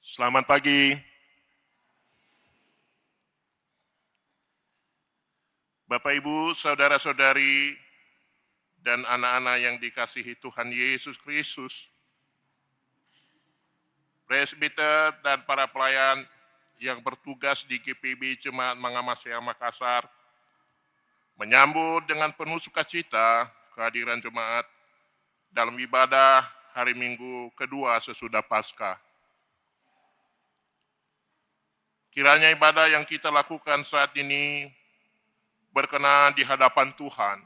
Selamat pagi. Bapak, Ibu, saudara-saudari, dan anak-anak yang dikasihi Tuhan Yesus Kristus, presbiter dan para pelayan yang bertugas di GPB Jemaat Mangamasea Makassar, menyambut dengan penuh sukacita kehadiran jemaat dalam ibadah hari Minggu kedua sesudah Paskah. Kiranya ibadah yang kita lakukan saat ini berkenan di hadapan Tuhan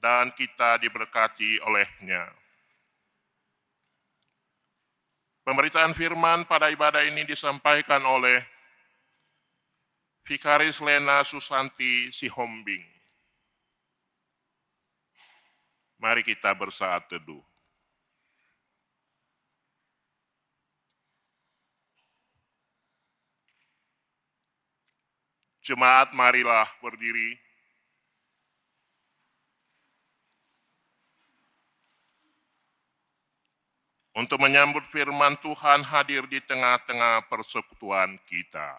dan kita diberkati oleh-Nya. Pemberitaan firman pada ibadah ini disampaikan oleh Vikaris Lena Susanti Sihombing. Mari kita bersaat teduh. Jemaat, marilah berdiri. Untuk menyambut firman Tuhan hadir di tengah-tengah persekutuan kita.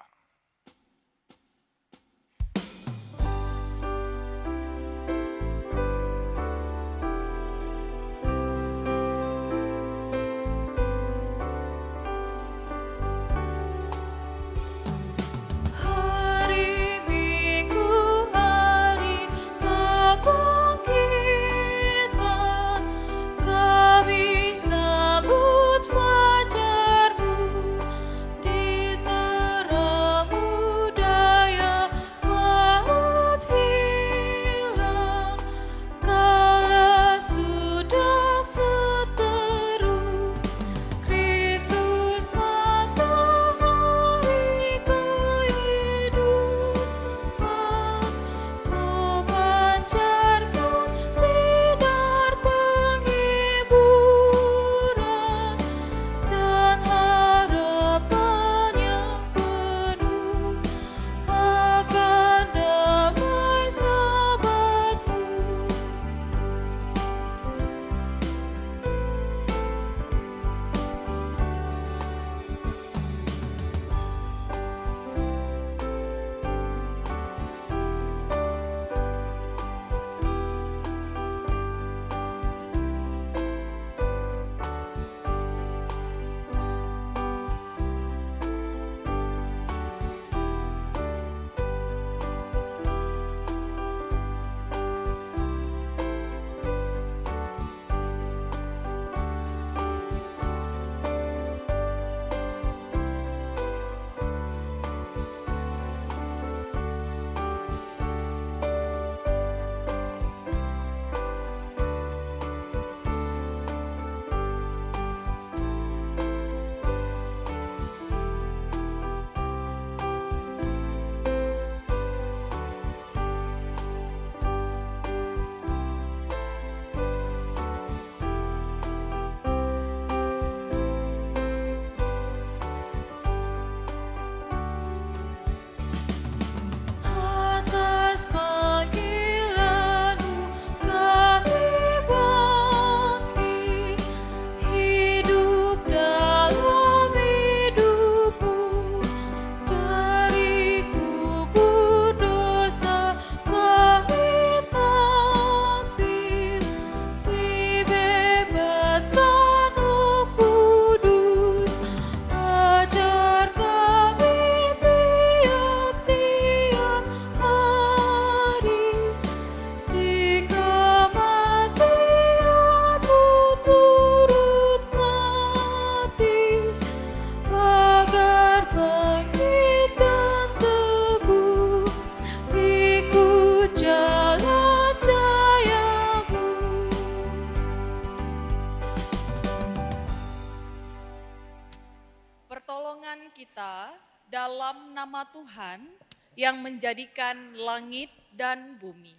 Dalam nama Tuhan yang menjadikan langit dan bumi.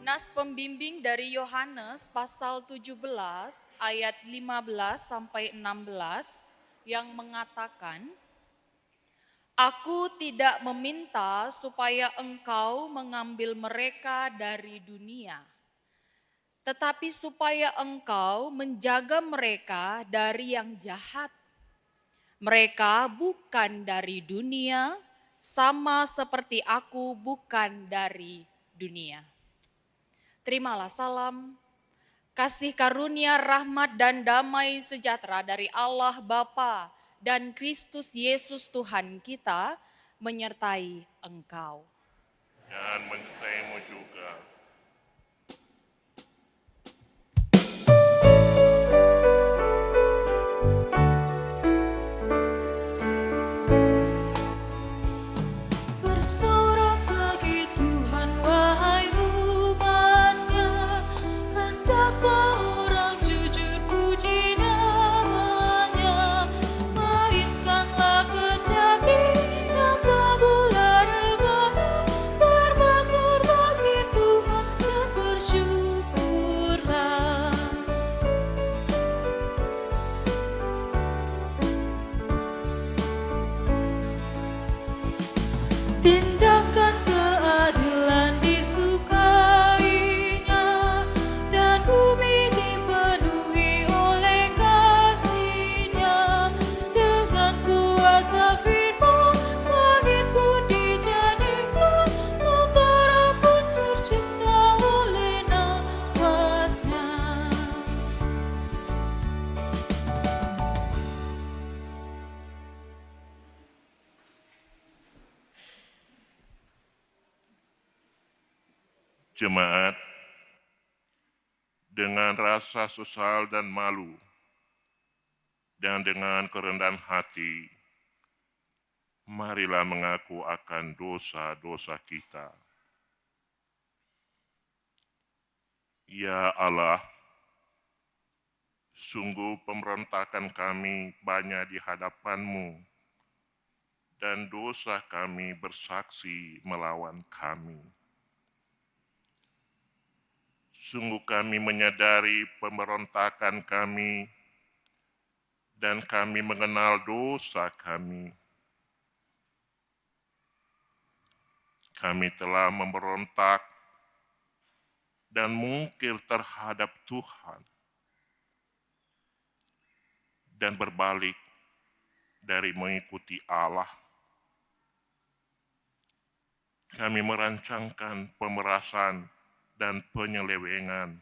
Nas pembimbing dari Yohanes pasal 17 ayat 15 sampai 16 yang mengatakan, Aku tidak meminta supaya Engkau mengambil mereka dari dunia, tetapi supaya Engkau menjaga mereka dari yang jahat. Mereka bukan dari dunia, sama seperti aku bukan dari dunia. Terimalah salam, kasih karunia, rahmat, dan damai sejahtera dari Allah Bapa dan Kristus Yesus Tuhan kita menyertai engkau. Dan menyertaimu juga. Bersorak bagi Tuhan wahai umatnya, hendaklah orang jujur puji namanya. Mainkanlah kecapi yang tabulah rebana, bermazmur bagi Tuhan dan bersyukurlah. Tindakan keadilan disukainya, dan bumi dipenuhi oleh kasih-Nya. Dengan kuasa firman, langit pun dijadikan, utara pun tercipta oleh nafas-Nya. Jemaat, dengan rasa sesal dan malu, dan dengan kerendahan hati, marilah mengaku akan dosa-dosa kita. Ya Allah, sungguh pemberontakan kami banyak di hadapan-Mu, dan dosa kami bersaksi melawan kami. Sungguh kami menyadari pemberontakan kami, dan kami mengenal dosa kami. Kami telah memberontak dan mungkir terhadap Tuhan, dan berbalik dari mengikuti Allah. Kami merancangkan pemerasan dan penyelewengan.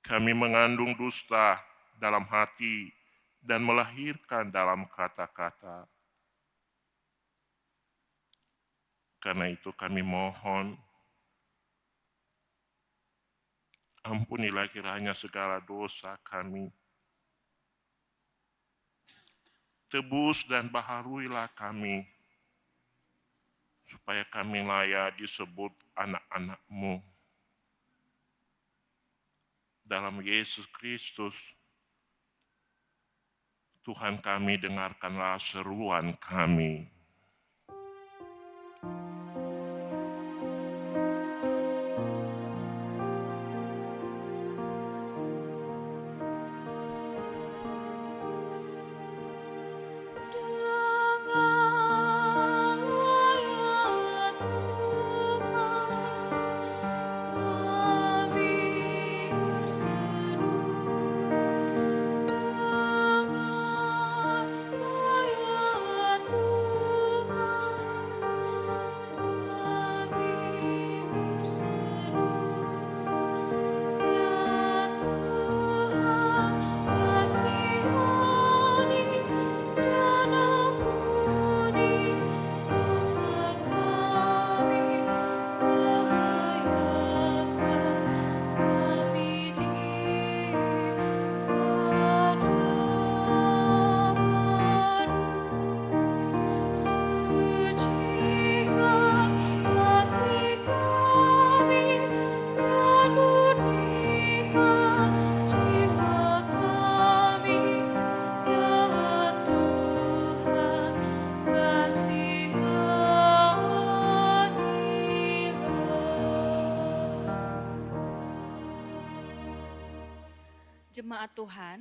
Kami mengandung dusta dalam hati dan melahirkan dalam kata-kata. Karena itu kami mohon, ampunilah kiranya segala dosa kami. Tebus dan baharuilah kami, supaya kami layak disebut anak-anak-Mu. Dalam Yesus Kristus, Tuhan kami, dengarkanlah seruan kami. Jemaat Tuhan,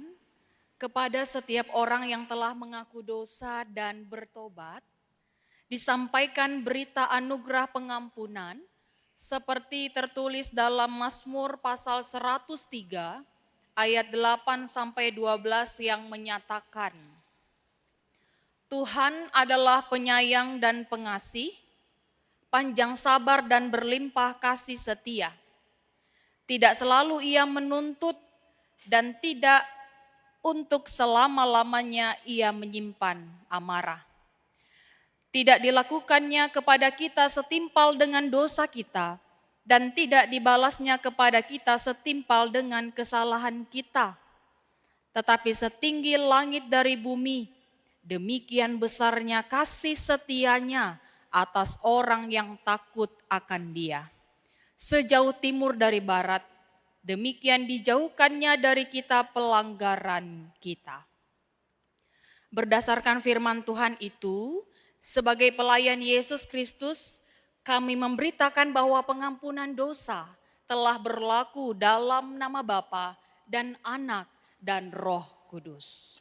kepada setiap orang yang telah mengaku dosa dan bertobat, disampaikan berita anugerah pengampunan seperti tertulis dalam Mazmur pasal 103 ayat 8 sampai 12 yang menyatakan, Tuhan adalah penyayang dan pengasih, panjang sabar dan berlimpah kasih setia. Tidak selalu ia menuntut dan tidak untuk selama-lamanya ia menyimpan amarah. Tidak dilakukannya kepada kita setimpal dengan dosa kita, dan tidak dibalasnya kepada kita setimpal dengan kesalahan kita. Tetapi setinggi langit dari bumi, demikian besarnya kasih setianya atas orang yang takut akan Dia. Sejauh timur dari barat, demikian dijauhkannya dari kita pelanggaran kita. Berdasarkan firman Tuhan itu, sebagai pelayan Yesus Kristus, kami memberitakan bahwa pengampunan dosa telah berlaku dalam nama Bapa dan Anak dan Roh Kudus.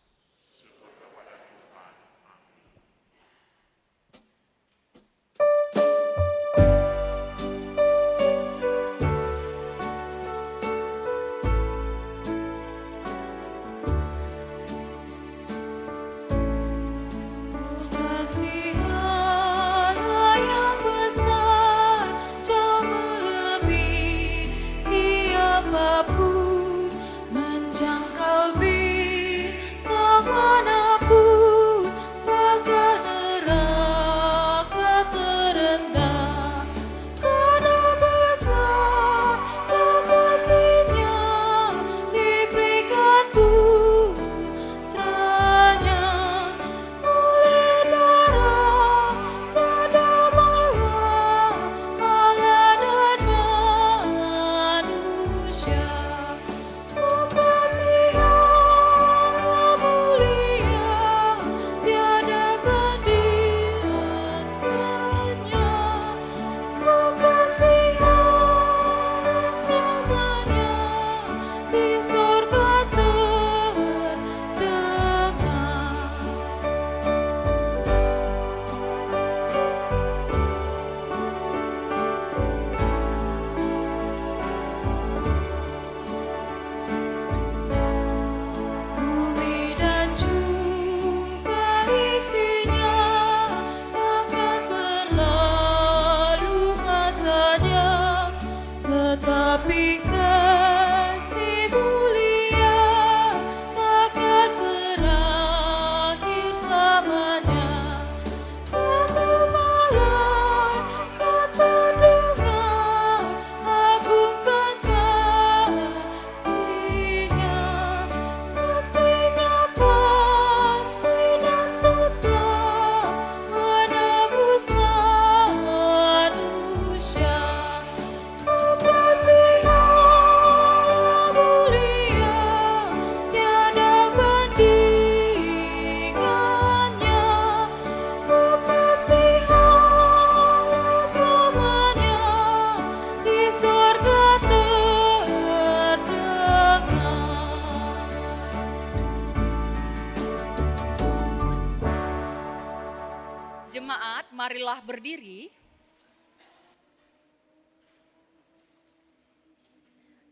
Jemaat, marilah berdiri.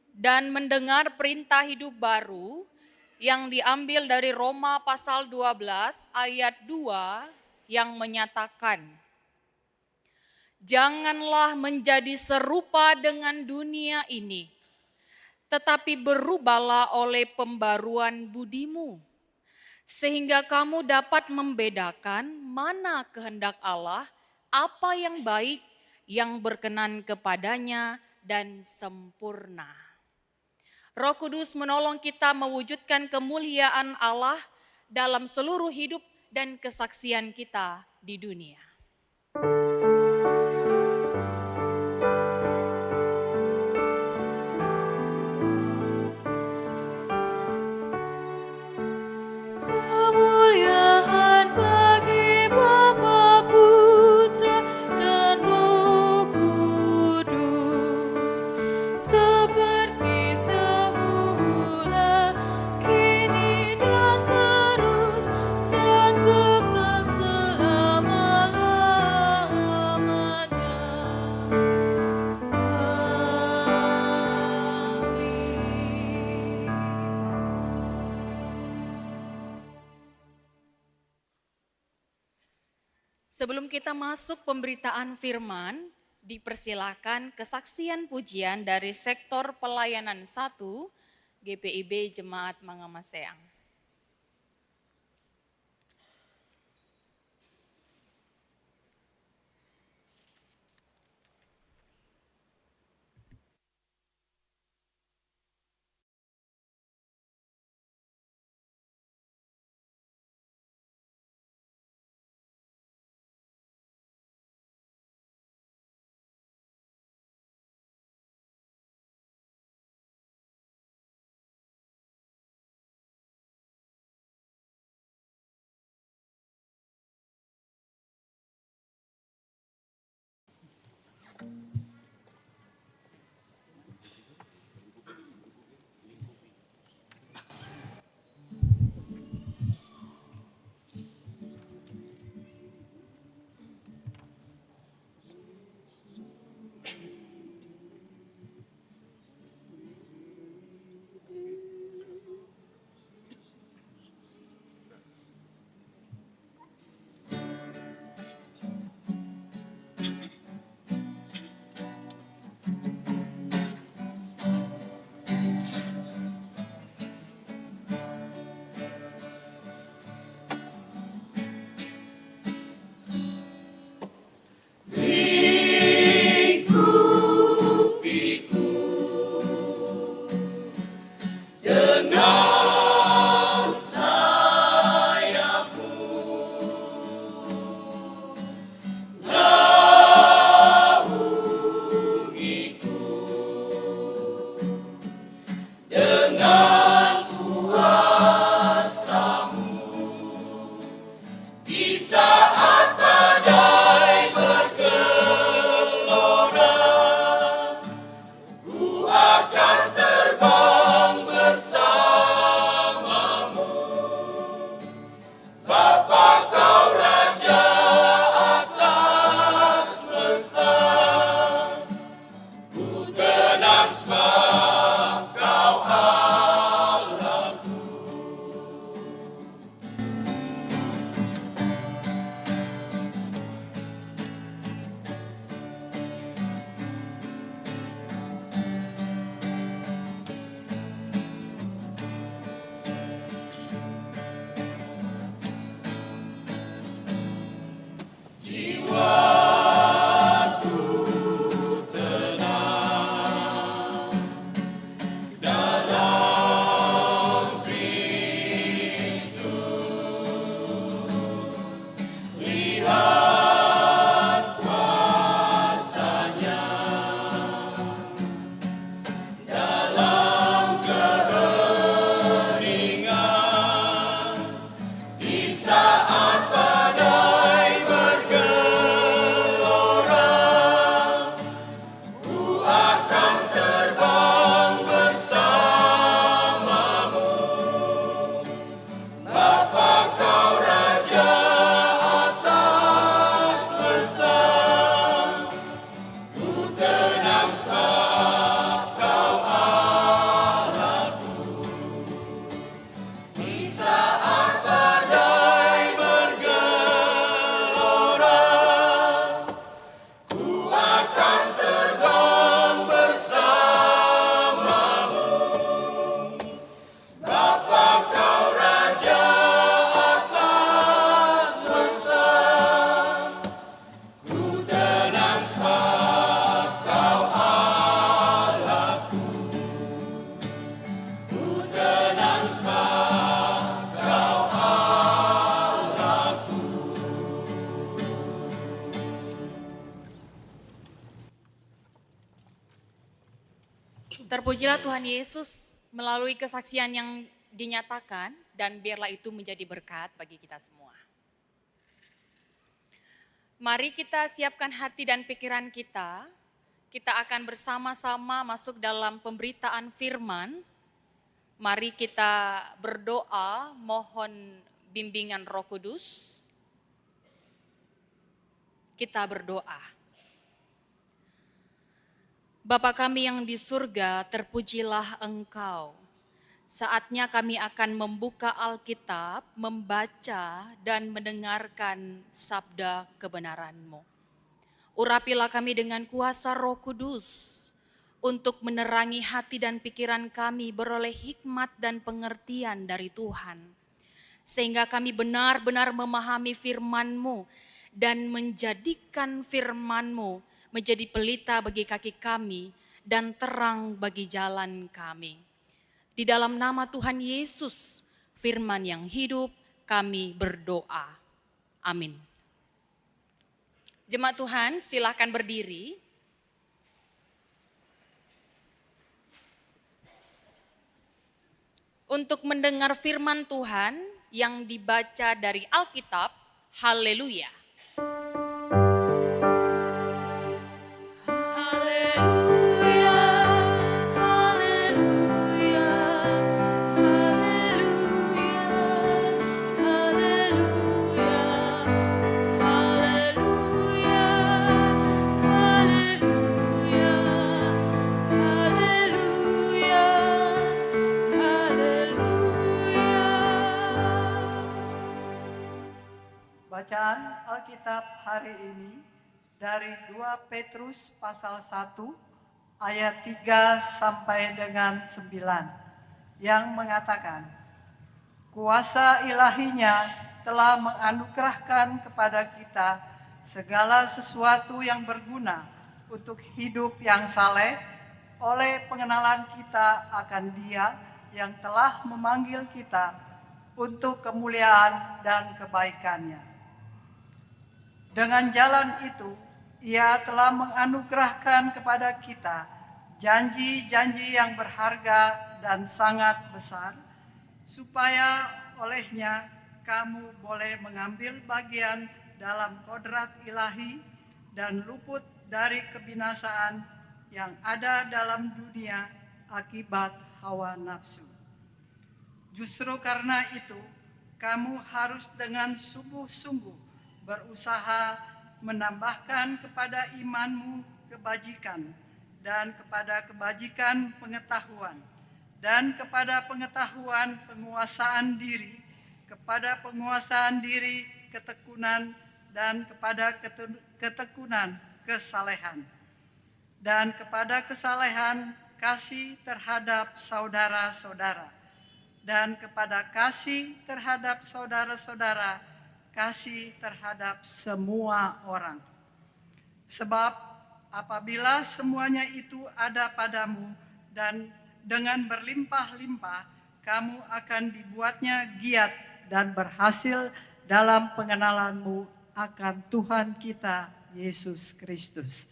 Dan mendengar perintah hidup baru yang diambil dari Roma pasal 12 ayat 2 yang menyatakan, janganlah menjadi serupa dengan dunia ini, tetapi berubahlah oleh pembaruan budimu, sehingga kamu dapat membedakan mana kehendak Allah, apa yang baik, yang berkenan kepadanya, dan sempurna. Roh Kudus menolong kita mewujudkan kemuliaan Allah dalam seluruh hidup dan kesaksian kita di dunia. Kemuliaan bagi Bapa, Putra, dan Roh Kudus, seperti semula, kini dan Sebelum kita masuk pemberitaan firman, dipersilakan kesaksian pujian dari sektor pelayanan 1 GPIB Jemaat Mangamaseang. Terpujilah Tuhan Yesus melalui kesaksian yang dinyatakan dan biarlah itu menjadi berkat bagi kita semua. Mari kita siapkan hati dan pikiran kita. Kita akan bersama-sama masuk dalam pemberitaan firman. Mari kita berdoa, mohon bimbingan Roh Kudus. Kita berdoa. Bapa kami yang di surga, terpujilah Engkau. Saatnya kami akan membuka Alkitab, membaca dan mendengarkan sabda kebenaran-Mu. Urapilah kami dengan kuasa Roh Kudus untuk menerangi hati dan pikiran kami beroleh hikmat dan pengertian dari Tuhan. Sehingga kami benar-benar memahami firman-Mu dan menjadikan firman-Mu menjadi pelita bagi kaki kami dan terang bagi jalan kami. Di dalam nama Tuhan Yesus, firman yang hidup, kami berdoa. Amin. Jemaat Tuhan, silakan berdiri. Untuk mendengar firman Tuhan yang dibaca dari Alkitab, haleluya. Haleluya, haleluya, haleluya, haleluya, haleluya, haleluya, haleluya, haleluya. Bacaan Alkitab hari ini dari 2 Petrus pasal 1 ayat 3 sampai dengan 9 yang mengatakan, kuasa ilahinya telah menganugerahkan kepada kita segala sesuatu yang berguna untuk hidup yang saleh oleh pengenalan kita akan Dia yang telah memanggil kita untuk kemuliaan dan kebaikan-Nya. Dengan jalan itu, Ia telah menganugerahkan kepada kita janji-janji yang berharga dan sangat besar, supaya olehnya kamu boleh mengambil bagian dalam kodrat ilahi dan luput dari kebinasaan yang ada dalam dunia akibat hawa nafsu. Justru karena itu, kamu harus dengan sungguh-sungguh berusaha menambahkan kepada imanmu kebajikan, dan kepada kebajikan pengetahuan, dan kepada pengetahuan penguasaan diri, kepada penguasaan diri ketekunan, dan kepada ketekunan kesalehan, dan kepada kesalehan kasih terhadap saudara-saudara, dan kepada kasih terhadap saudara-saudara kasih terhadap semua orang. Sebab apabila semuanya itu ada padamu dan dengan berlimpah-limpah, kamu akan dibuatnya giat dan berhasil dalam pengenalanmu akan Tuhan kita Yesus Kristus.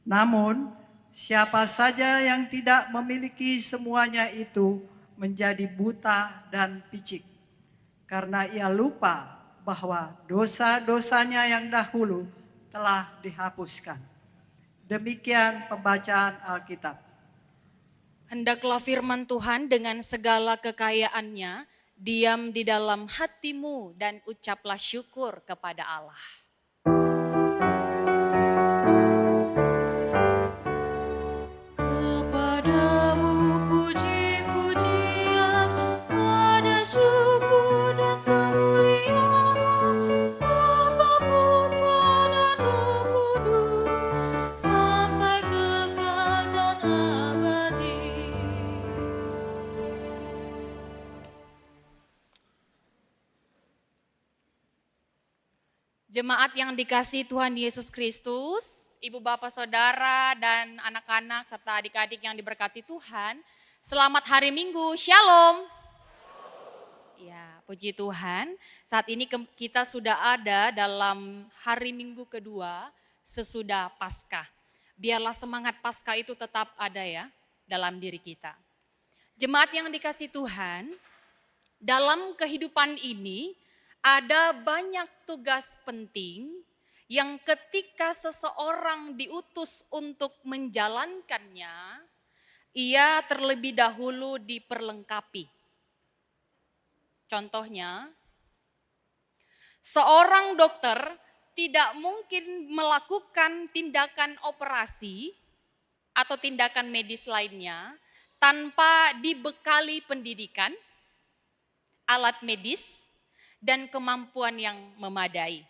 Namun, siapa saja yang tidak memiliki semuanya itu menjadi buta dan picik, karena ia lupa bahwa dosa-dosanya yang dahulu telah dihapuskan. Demikian pembacaan Alkitab. Hendaklah firman Tuhan dengan segala kekayaannya diam di dalam hatimu dan ucaplah syukur kepada Allah. Kepadamu puji-pujian, ada syukur dan kemuliaan, Bapa, Putra, dan Roh Kudus, sampai kekal dan abadi. Jemaat yang dikasihi Tuhan Yesus Kristus, Ibu Bapak Saudara dan anak-anak serta adik-adik yang diberkati Tuhan, selamat hari Minggu, Shalom. Ya, puji Tuhan, saat ini kita sudah ada dalam hari Minggu kedua sesudah Paskah. Biarlah semangat Paskah itu tetap ada ya dalam diri kita. Jemaat yang dikasihi Tuhan, dalam kehidupan ini ada banyak tugas penting yang ketika seseorang diutus untuk menjalankannya, ia terlebih dahulu diperlengkapi. Contohnya, seorang dokter tidak mungkin melakukan tindakan operasi atau tindakan medis lainnya tanpa dibekali pendidikan, alat medis, dan kemampuan yang memadai.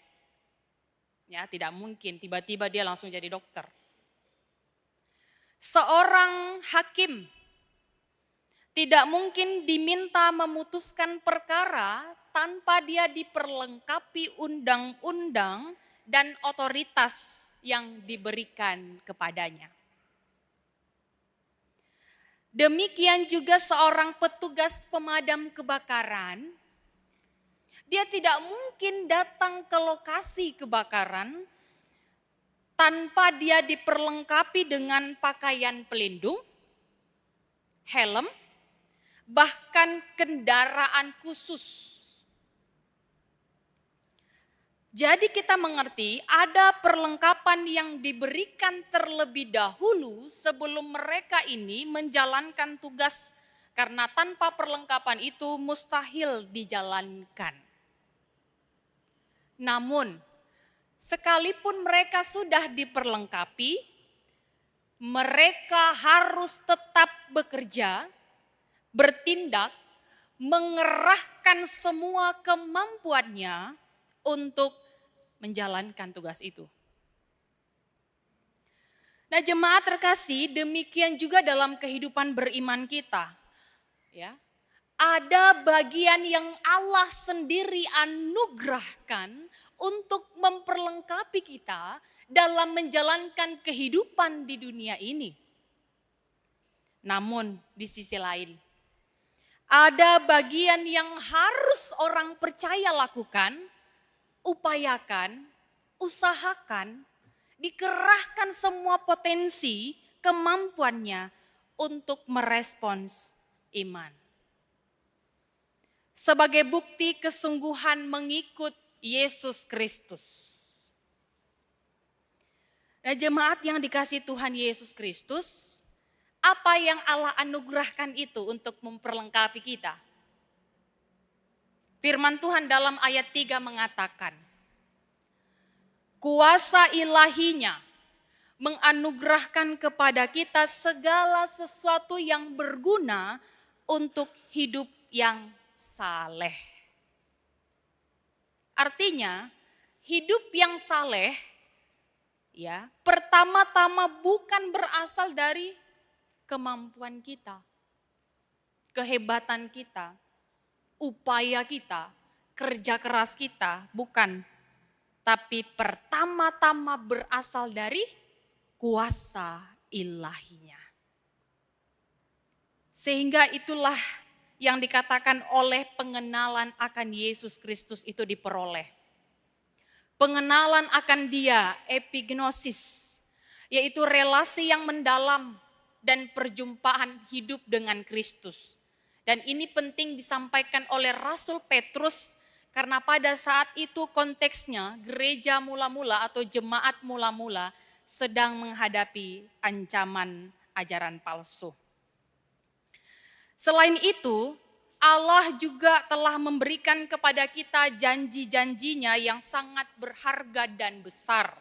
Ya, tidak mungkin tiba-tiba dia langsung jadi dokter. Seorang hakim tidak mungkin diminta memutuskan perkara tanpa dia diperlengkapi undang-undang dan otoritas yang diberikan kepadanya. Demikian juga seorang petugas pemadam kebakaran, dia tidak mungkin datang ke lokasi kebakaran tanpa dia diperlengkapi dengan pakaian pelindung, helm, bahkan kendaraan khusus. Jadi kita mengerti ada perlengkapan yang diberikan terlebih dahulu sebelum mereka ini menjalankan tugas, karena tanpa perlengkapan itu mustahil dijalankan. Namun, sekalipun mereka sudah diperlengkapi, mereka harus tetap bekerja, bertindak, mengerahkan semua kemampuannya untuk menjalankan tugas itu. Nah, jemaat terkasih, demikian juga dalam kehidupan beriman kita. Ya, ada bagian yang Allah sendiri anugerahkan untuk memperlengkapi kita dalam menjalankan kehidupan di dunia ini. Namun di sisi lain, ada bagian yang harus orang percaya lakukan, upayakan, usahakan, dikerahkan semua potensi kemampuannya untuk merespons iman. Sebagai bukti kesungguhan mengikut Yesus Kristus. Nah, jemaat yang dikasihi Tuhan Yesus Kristus, apa yang Allah anugerahkan itu untuk memperlengkapi kita? Firman Tuhan dalam ayat 3 mengatakan, kuasa ilahinya menganugerahkan kepada kita segala sesuatu yang berguna untuk hidup yang saleh. Artinya, hidup yang saleh ya, pertama-tama bukan berasal dari kemampuan kita, kehebatan kita, upaya kita, kerja keras kita, bukan. Tapi pertama-tama berasal dari kuasa ilahinya. Sehingga itulah yang dikatakan oleh pengenalan akan Yesus Kristus itu diperoleh. Pengenalan akan Dia, epignosis, yaitu relasi yang mendalam dan perjumpaan hidup dengan Kristus. Dan ini penting disampaikan oleh Rasul Petrus, karena pada saat itu konteksnya gereja mula-mula atau jemaat mula-mula sedang menghadapi ancaman ajaran palsu. Selain itu, Allah juga telah memberikan kepada kita janji-janjinya yang sangat berharga dan besar.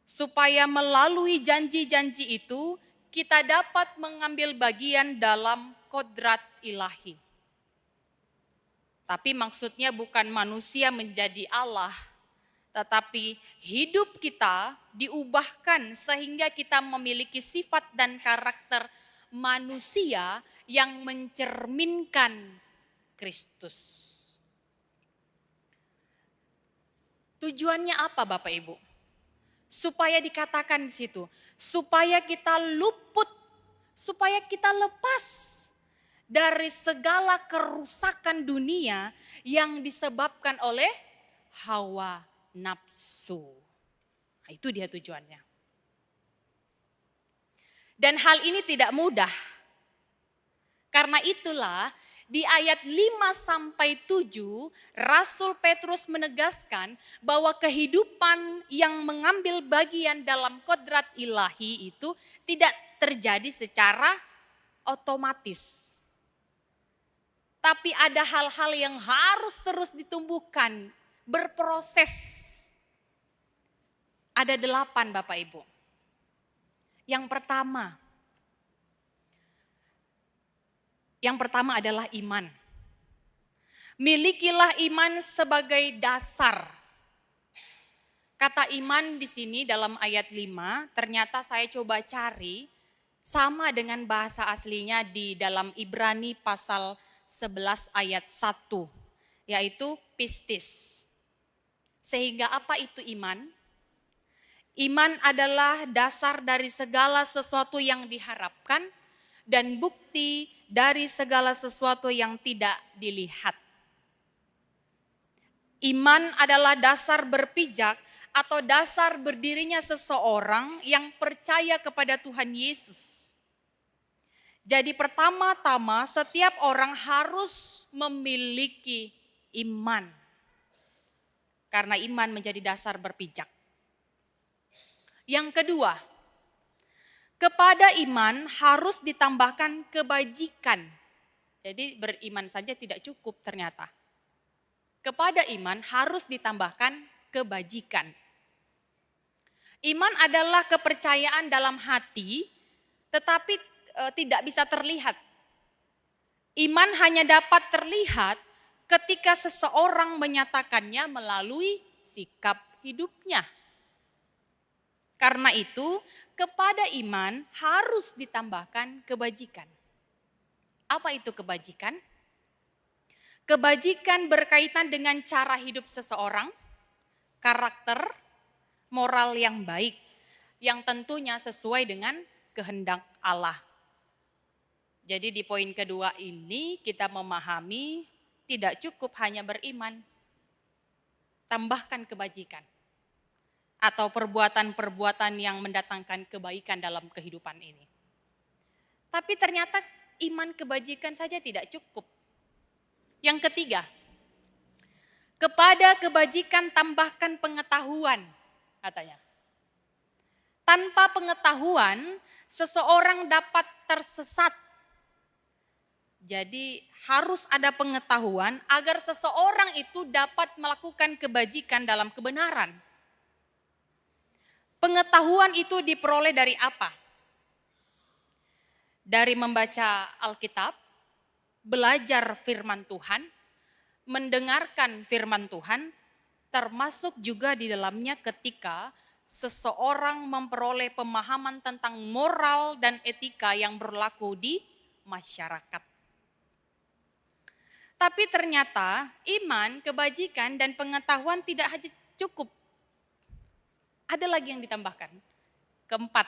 Supaya melalui janji-janji itu, kita dapat mengambil bagian dalam kodrat ilahi. Tapi maksudnya bukan manusia menjadi Allah, tetapi hidup kita diubahkan sehingga kita memiliki sifat dan karakter manusia yang mencerminkan Kristus. Tujuannya apa Bapak Ibu? Supaya dikatakan di situ, supaya kita luput, supaya kita lepas dari segala kerusakan dunia yang disebabkan oleh hawa nafsu. Nah, itu dia tujuannya. Dan hal ini tidak mudah. Karena itulah di ayat 5-7 Rasul Petrus menegaskan bahwa kehidupan yang mengambil bagian dalam kodrat ilahi itu tidak terjadi secara otomatis. Tapi ada hal-hal yang harus terus ditumbuhkan, berproses. Ada 8 Bapak Ibu. Yang pertama, Yang pertama adalah iman. Milikilah iman sebagai dasar. Kata iman di sini dalam ayat 5, ternyata saya coba cari sama dengan bahasa aslinya di dalam Ibrani pasal 11 ayat 1, yaitu pistis. Sehingga apa itu iman? Iman adalah dasar dari segala sesuatu yang diharapkan dan bukti dari segala sesuatu yang tidak dilihat. Iman adalah dasar berpijak atau dasar berdirinya seseorang yang percaya kepada Tuhan Yesus. Jadi pertama-tama setiap orang harus memiliki iman. Karena iman menjadi dasar berpijak. Yang kedua, kepada iman harus ditambahkan kebajikan. Jadi beriman saja tidak cukup ternyata. Kepada iman harus ditambahkan kebajikan. Iman adalah kepercayaan dalam hati, tetapi tidak bisa terlihat. Iman hanya dapat terlihat ketika seseorang menyatakannya melalui sikap hidupnya. Karena itu, kepada iman harus ditambahkan kebajikan. Apa itu kebajikan? Kebajikan berkaitan dengan cara hidup seseorang, karakter, moral yang baik, yang tentunya sesuai dengan kehendak Allah. Jadi di poin kedua ini kita memahami tidak cukup hanya beriman, tambahkan kebajikan. Atau perbuatan-perbuatan yang mendatangkan kebaikan dalam kehidupan ini. Tapi ternyata iman kebajikan saja tidak cukup. Yang ketiga, kepada kebajikan tambahkan pengetahuan, katanya. Tanpa pengetahuan, seseorang dapat tersesat. Jadi harus ada pengetahuan agar seseorang itu dapat melakukan kebajikan dalam kebenaran. Pengetahuan itu diperoleh dari apa? Dari membaca Alkitab, belajar firman Tuhan, mendengarkan firman Tuhan, termasuk juga di dalamnya ketika seseorang memperoleh pemahaman tentang moral dan etika yang berlaku di masyarakat. Tapi ternyata iman, kebajikan, dan pengetahuan tidak hanya cukup. Ada lagi yang ditambahkan. Keempat,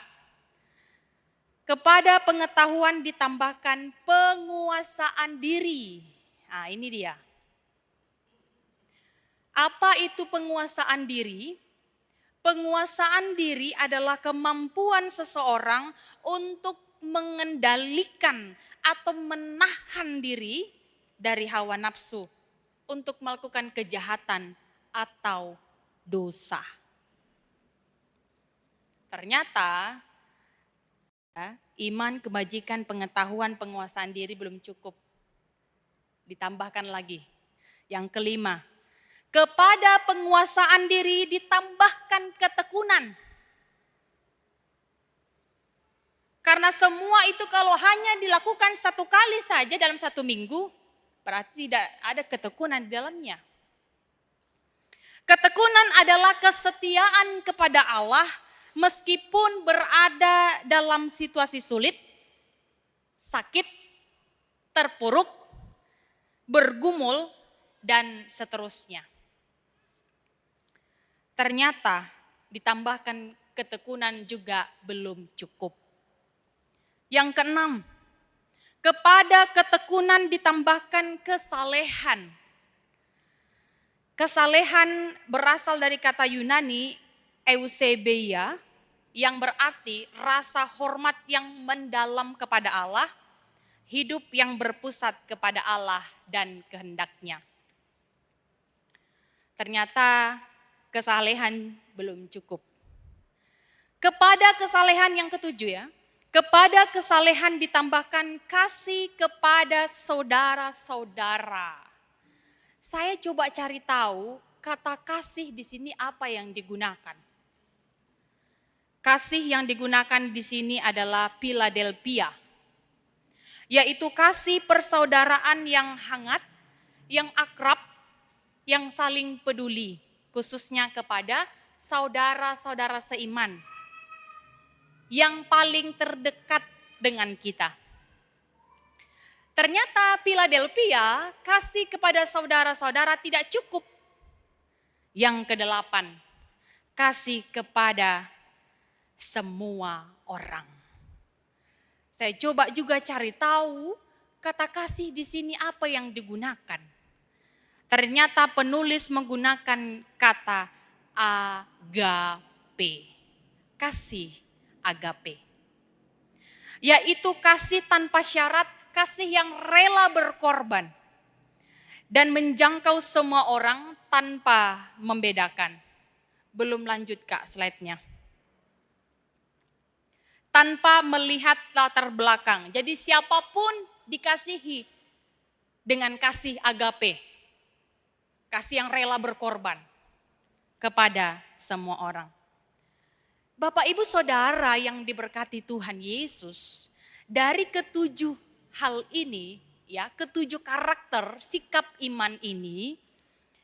kepada pengetahuan ditambahkan penguasaan diri. Nah, ini dia. Apa itu penguasaan diri? Penguasaan diri adalah kemampuan seseorang untuk mengendalikan atau menahan diri dari hawa nafsu untuk melakukan kejahatan atau dosa. Ternyata iman, kebajikan, pengetahuan, penguasaan diri belum cukup. Ditambahkan lagi. Yang kelima, kepada penguasaan diri ditambahkan ketekunan. Karena semua itu kalau hanya dilakukan satu kali saja dalam satu minggu, berarti tidak ada ketekunan di dalamnya. Ketekunan adalah kesetiaan kepada Allah meskipun berada dalam situasi sulit, sakit, terpuruk, bergumul, dan seterusnya. Ternyata ditambahkan ketekunan juga belum cukup. Yang keenam, kepada ketekunan ditambahkan kesalehan. Kesalehan berasal dari kata Yunani eusebeia, yang berarti rasa hormat yang mendalam kepada Allah, hidup yang berpusat kepada Allah dan kehendaknya. Ternyata kesalehan belum cukup. Kepada kesalehan yang ketujuh ya, kepada kesalehan ditambahkan kasih kepada saudara-saudara. Saya coba cari tahu kata kasih di sini apa yang digunakan. Kasih yang digunakan di sini adalah Philadelphia, yaitu kasih persaudaraan yang hangat, yang akrab, yang saling peduli, khususnya kepada saudara-saudara seiman yang paling terdekat dengan kita. Ternyata Philadelphia kasih kepada saudara-saudara tidak cukup. Yang kedelapan, kasih kepada semua orang. Saya coba juga cari tahu kata kasih di sini apa yang digunakan. Ternyata penulis menggunakan kata agape. Kasih agape. Yaitu kasih tanpa syarat, kasih yang rela berkorban dan menjangkau semua orang tanpa membedakan. Belum lanjut Kak slide-nya. Tanpa melihat latar belakang. Jadi siapapun dikasihi dengan kasih agape. Kasih yang rela berkorban kepada semua orang. Bapak Ibu Saudara yang diberkati Tuhan Yesus, dari ketujuh hal ini, ya, ketujuh karakter sikap iman ini,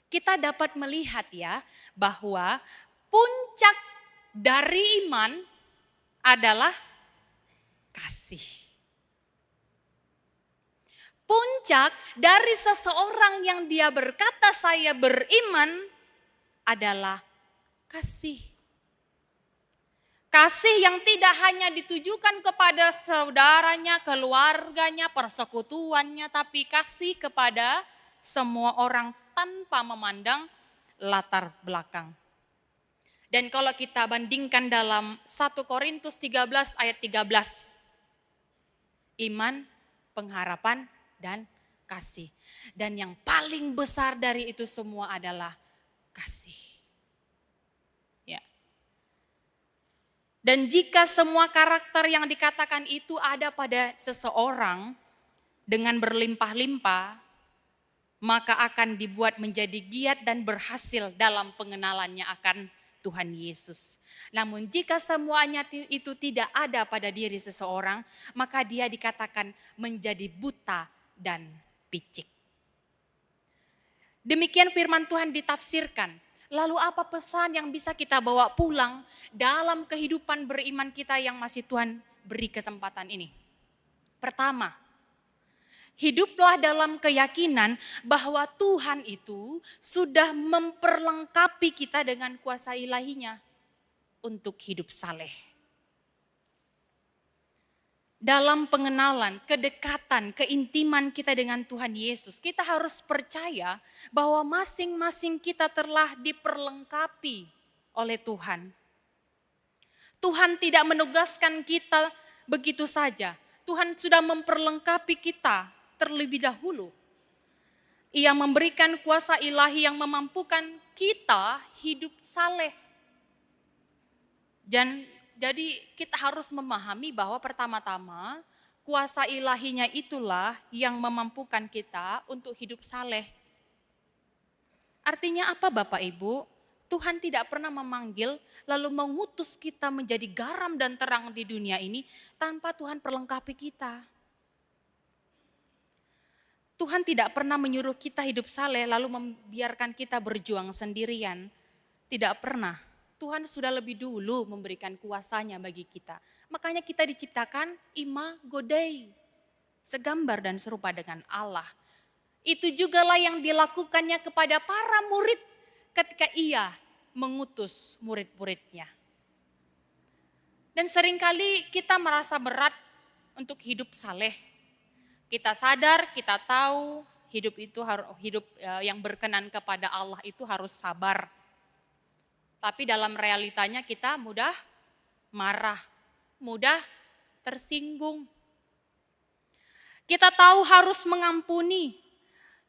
kita dapat melihat ya bahwa puncak dari iman adalah kasih. Puncak dari seseorang yang dia berkata saya beriman adalah kasih. Kasih yang tidak hanya ditujukan kepada saudaranya, keluarganya, persekutuannya, tapi kasih kepada semua orang tanpa memandang latar belakang. Dan kalau kita bandingkan dalam 1 Korintus 13 ayat 13, iman, pengharapan, dan kasih. Dan yang paling besar dari itu semua adalah kasih. Ya. Dan jika semua karakter yang dikatakan itu ada pada seseorang dengan berlimpah-limpah, maka akan dibuat menjadi giat dan berhasil dalam pengenalannya akan Tuhan Yesus. Namun jika semuanya itu tidak ada pada diri seseorang, maka dia dikatakan menjadi buta dan picik. Demikian firman Tuhan ditafsirkan. Lalu apa pesan yang bisa kita bawa pulang dalam kehidupan beriman kita yang masih Tuhan beri kesempatan ini? Pertama, hiduplah dalam keyakinan bahwa Tuhan itu sudah memperlengkapi kita dengan kuasa ilahinya untuk hidup saleh. Dalam pengenalan, kedekatan, keintiman kita dengan Tuhan Yesus, kita harus percaya bahwa masing-masing kita telah diperlengkapi oleh Tuhan. Tuhan tidak menugaskan kita begitu saja. Tuhan sudah memperlengkapi kita terlebih dahulu. Ia memberikan kuasa ilahi yang memampukan kita hidup saleh. Jadi kita harus memahami bahwa pertama-tama kuasa ilahinya itulah yang memampukan kita untuk hidup saleh. Artinya apa Bapak Ibu? Tuhan tidak pernah memanggil lalu mengutus kita menjadi garam dan terang di dunia ini tanpa Tuhan perlengkapi kita. Tuhan tidak pernah menyuruh kita hidup saleh lalu membiarkan kita berjuang sendirian. Tidak pernah. Tuhan sudah lebih dulu memberikan kuasanya bagi kita. Makanya kita diciptakan imago Dei, segambar dan serupa dengan Allah. Itu jugalah yang dilakukannya kepada para murid ketika ia mengutus murid-muridnya. Dan seringkali kita merasa berat untuk hidup saleh. Kita sadar, kita tahu hidup yang berkenan kepada Allah itu harus sabar. Tapi dalam realitanya kita mudah marah, mudah tersinggung. Kita tahu harus mengampuni,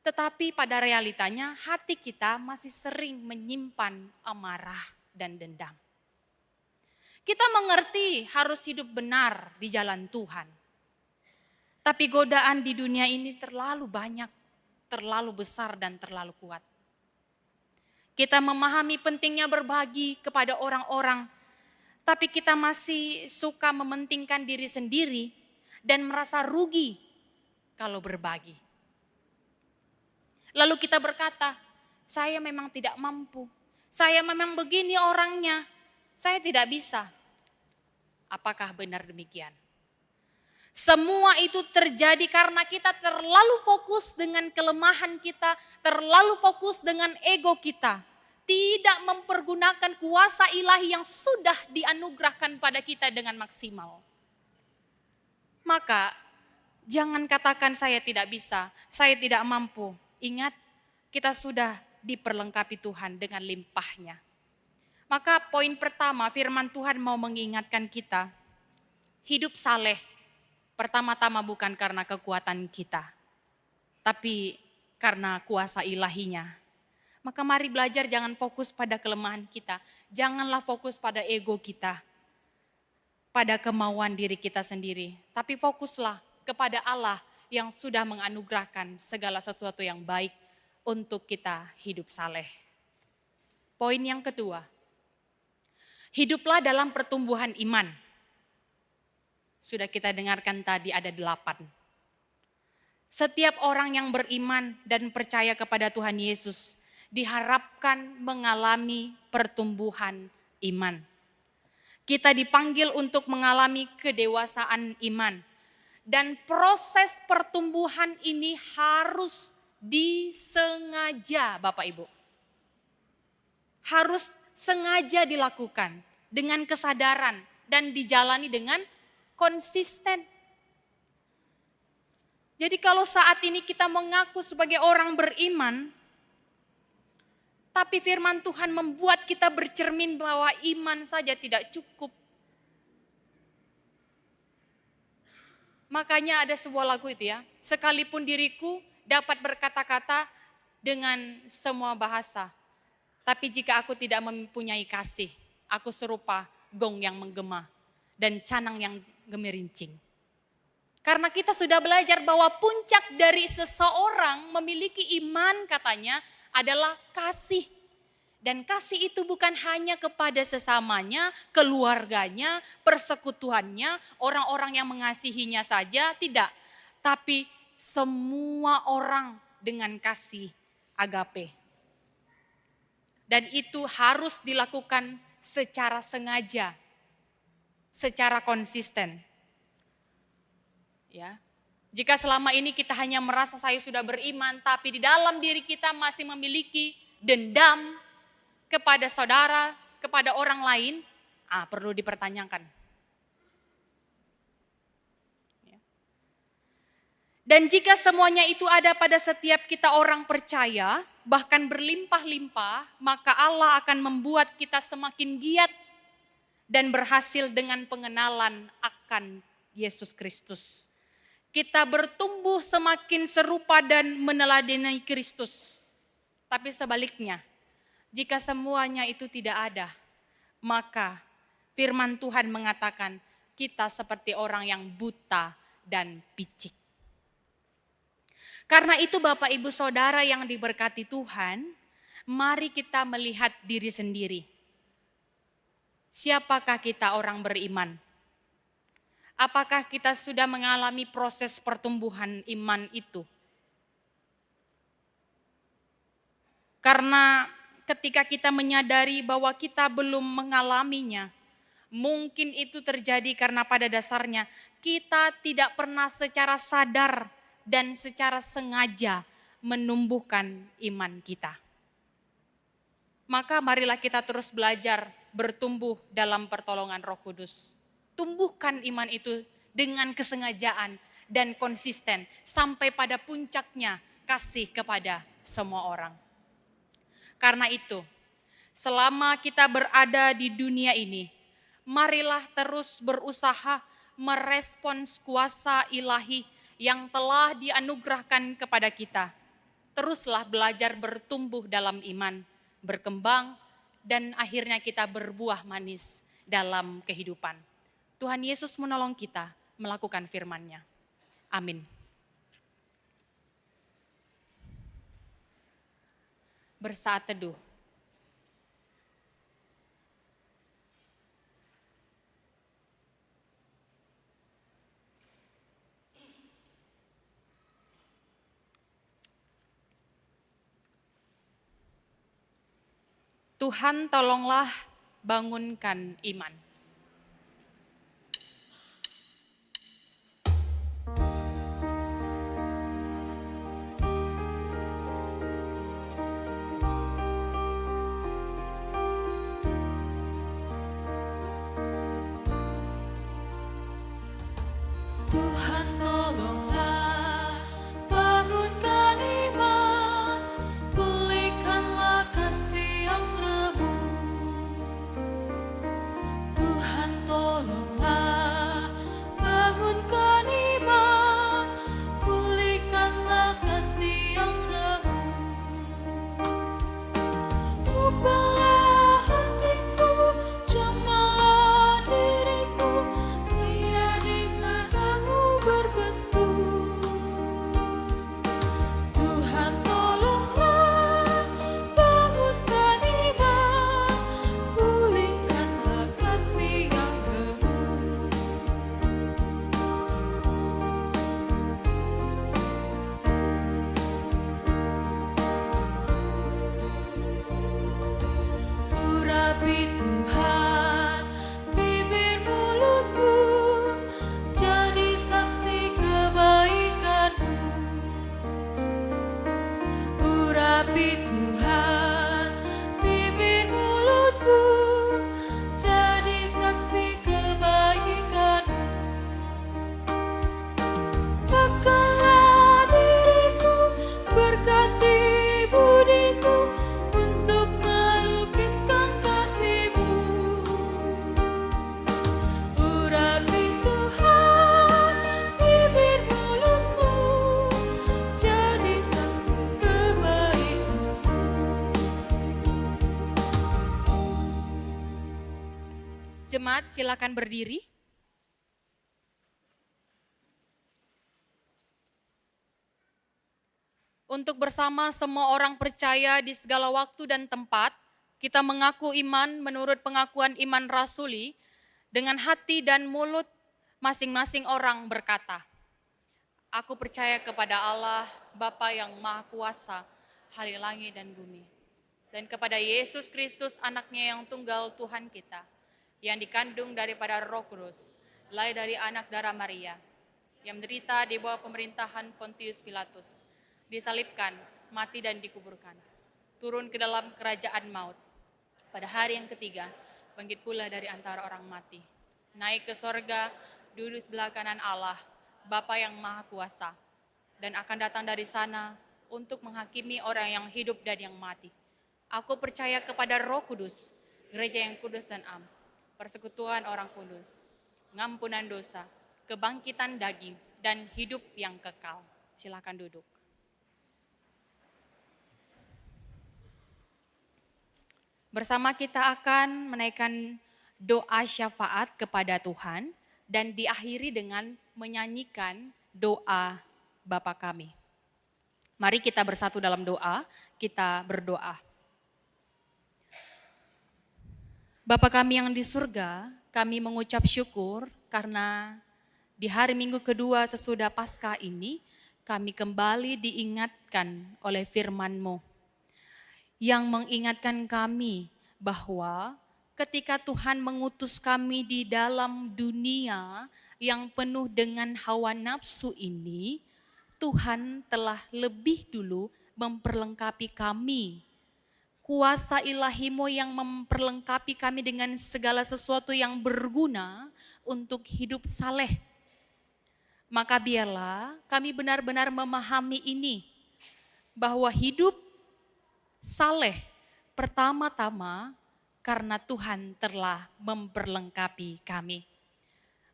tetapi pada realitanya hati kita masih sering menyimpan amarah dan dendam. Kita mengerti harus hidup benar di jalan Tuhan. Tapi godaan di dunia ini terlalu banyak, terlalu besar dan terlalu kuat. Kita memahami pentingnya berbagi kepada orang-orang, tapi kita masih suka mementingkan diri sendiri dan merasa rugi kalau berbagi. Lalu kita berkata, saya memang tidak mampu, saya memang begini orangnya, saya tidak bisa. Apakah benar demikian? Semua itu terjadi karena kita terlalu fokus dengan kelemahan kita, terlalu fokus dengan ego kita. Tidak mempergunakan kuasa ilahi yang sudah dianugerahkan pada kita dengan maksimal. Maka jangan katakan saya tidak bisa, saya tidak mampu. Ingat, kita sudah diperlengkapi Tuhan dengan limpahnya. Maka poin pertama, firman Tuhan mau mengingatkan kita, hidup saleh pertama-tama bukan karena kekuatan kita, tapi karena kuasa ilahinya. Maka mari belajar jangan fokus pada kelemahan kita, janganlah fokus pada ego kita, pada kemauan diri kita sendiri, tapi fokuslah kepada Allah yang sudah menganugerahkan segala sesuatu yang baik untuk kita hidup saleh. Poin yang kedua, hiduplah dalam pertumbuhan iman. Sudah kita dengarkan tadi ada 8. Setiap orang yang beriman dan percaya kepada Tuhan Yesus diharapkan mengalami pertumbuhan iman. Kita dipanggil untuk mengalami kedewasaan iman. Dan proses pertumbuhan ini harus disengaja, Bapak Ibu. Harus sengaja dilakukan dengan kesadaran dan dijalani dengan konsisten. Jadi kalau saat ini kita mengaku sebagai orang beriman, tapi firman Tuhan membuat kita bercermin bahwa iman saja tidak cukup. Makanya ada sebuah lagu itu ya, sekalipun diriku dapat berkata-kata dengan semua bahasa, tapi jika aku tidak mempunyai kasih, aku serupa gong yang menggema dan canang yang gemerincing. Karena kita sudah belajar bahwa puncak dari seseorang memiliki iman katanya adalah kasih. Dan kasih itu bukan hanya kepada sesamanya, keluarganya, persekutuannya, orang-orang yang mengasihinya saja, tidak. Tapi semua orang dengan kasih agape. Dan itu harus dilakukan secara sengaja, secara konsisten. Ya. Jika selama ini kita hanya merasa saya sudah beriman, tapi di dalam diri kita masih memiliki dendam kepada saudara, kepada orang lain, perlu dipertanyakan. Ya. Dan jika semuanya itu ada pada setiap kita orang percaya, bahkan berlimpah-limpah, maka Allah akan membuat kita semakin giat dan berhasil dengan pengenalan akan Yesus Kristus. Kita bertumbuh semakin serupa dan meneladani Kristus. Tapi sebaliknya, jika semuanya itu tidak ada, maka firman Tuhan mengatakan kita seperti orang yang buta dan picik. Karena itu Bapak Ibu Saudara yang diberkati Tuhan, mari kita melihat diri sendiri. Siapakah kita orang beriman? Apakah kita sudah mengalami proses pertumbuhan iman itu? Karena ketika kita menyadari bahwa kita belum mengalaminya, mungkin itu terjadi karena pada dasarnya kita tidak pernah secara sadar dan secara sengaja menumbuhkan iman kita. Maka marilah kita terus belajar bertumbuh dalam pertolongan Roh Kudus. Tumbuhkan iman itu dengan kesengajaan dan konsisten sampai pada puncaknya kasih kepada semua orang. Karena itu, selama kita berada di dunia ini, marilah terus berusaha merespons kuasa ilahi yang telah dianugerahkan kepada kita. Teruslah belajar bertumbuh dalam iman, berkembang, dan akhirnya kita berbuah manis dalam kehidupan. Tuhan Yesus menolong kita melakukan firman-Nya. Amin. Bersaat teduh. Tuhan tolonglah bangunkan iman. Tuhan tolonglah bangunkan iman, pulihkanlah kasih yang remuk. Tuhan tolonglah bangunkan iman, pulihkanlah kasih yang remuk. Ubahlah hatiku, jamalah diriku, biar di tanah-Mu berbentuk. Tuhan tolonglah bangunkan iman, pulihkanlah kasih yang remuk. Urapi Tuhan bibir mulutku, jadi saksi kebaikan-Mu. Urapi Tuhan bibir mulutku, jadi saksi kebaikan-Mu. Tekanlah diriku, berkati budiku, untuk melukiskan kasih-Mu. Urapi Tuhan bibir mulutku, jadi saksi kebaikan-Mu. Jemaat silakan berdiri. Untuk bersama semua orang percaya di segala waktu dan tempat, kita mengaku iman menurut pengakuan iman rasuli, dengan hati dan mulut masing-masing orang berkata, "Aku percaya kepada Allah, Bapa yang Maha Kuasa, hari langit dan bumi, dan kepada Yesus Kristus anaknya yang tunggal Tuhan kita, yang dikandung daripada Roh Kudus, lahir dari anak darah Maria, yang menderita di bawah pemerintahan Pontius Pilatus, disalibkan, mati dan dikuburkan, turun ke dalam kerajaan maut. Pada hari yang ketiga, bangkit pula dari antara orang mati, naik ke sorga, duduk sebelah kanan Allah, Bapa yang Maha Kuasa, dan akan datang dari sana untuk menghakimi orang yang hidup dan yang mati. Aku percaya kepada Roh Kudus, gereja yang kudus dan am, persekutuan orang kudus, ngampunan dosa, kebangkitan daging, dan hidup yang kekal." Silakan duduk. Bersama kita akan menaikkan doa syafaat kepada Tuhan dan diakhiri dengan menyanyikan doa Bapa kami. Mari kita bersatu dalam doa, kita berdoa. Bapa kami yang di surga, kami mengucap syukur karena di hari Minggu kedua sesudah Paskah ini, kami kembali diingatkan oleh firman-Mu yang mengingatkan kami bahwa ketika Tuhan mengutus kami di dalam dunia yang penuh dengan hawa nafsu ini, Tuhan telah lebih dulu memperlengkapi kami. Kuasa ilahi-Mu yang memperlengkapi kami dengan segala sesuatu yang berguna untuk hidup saleh. Maka biarlah kami benar-benar memahami ini, bahwa hidup saleh pertama-tama karena Tuhan telah memperlengkapi kami.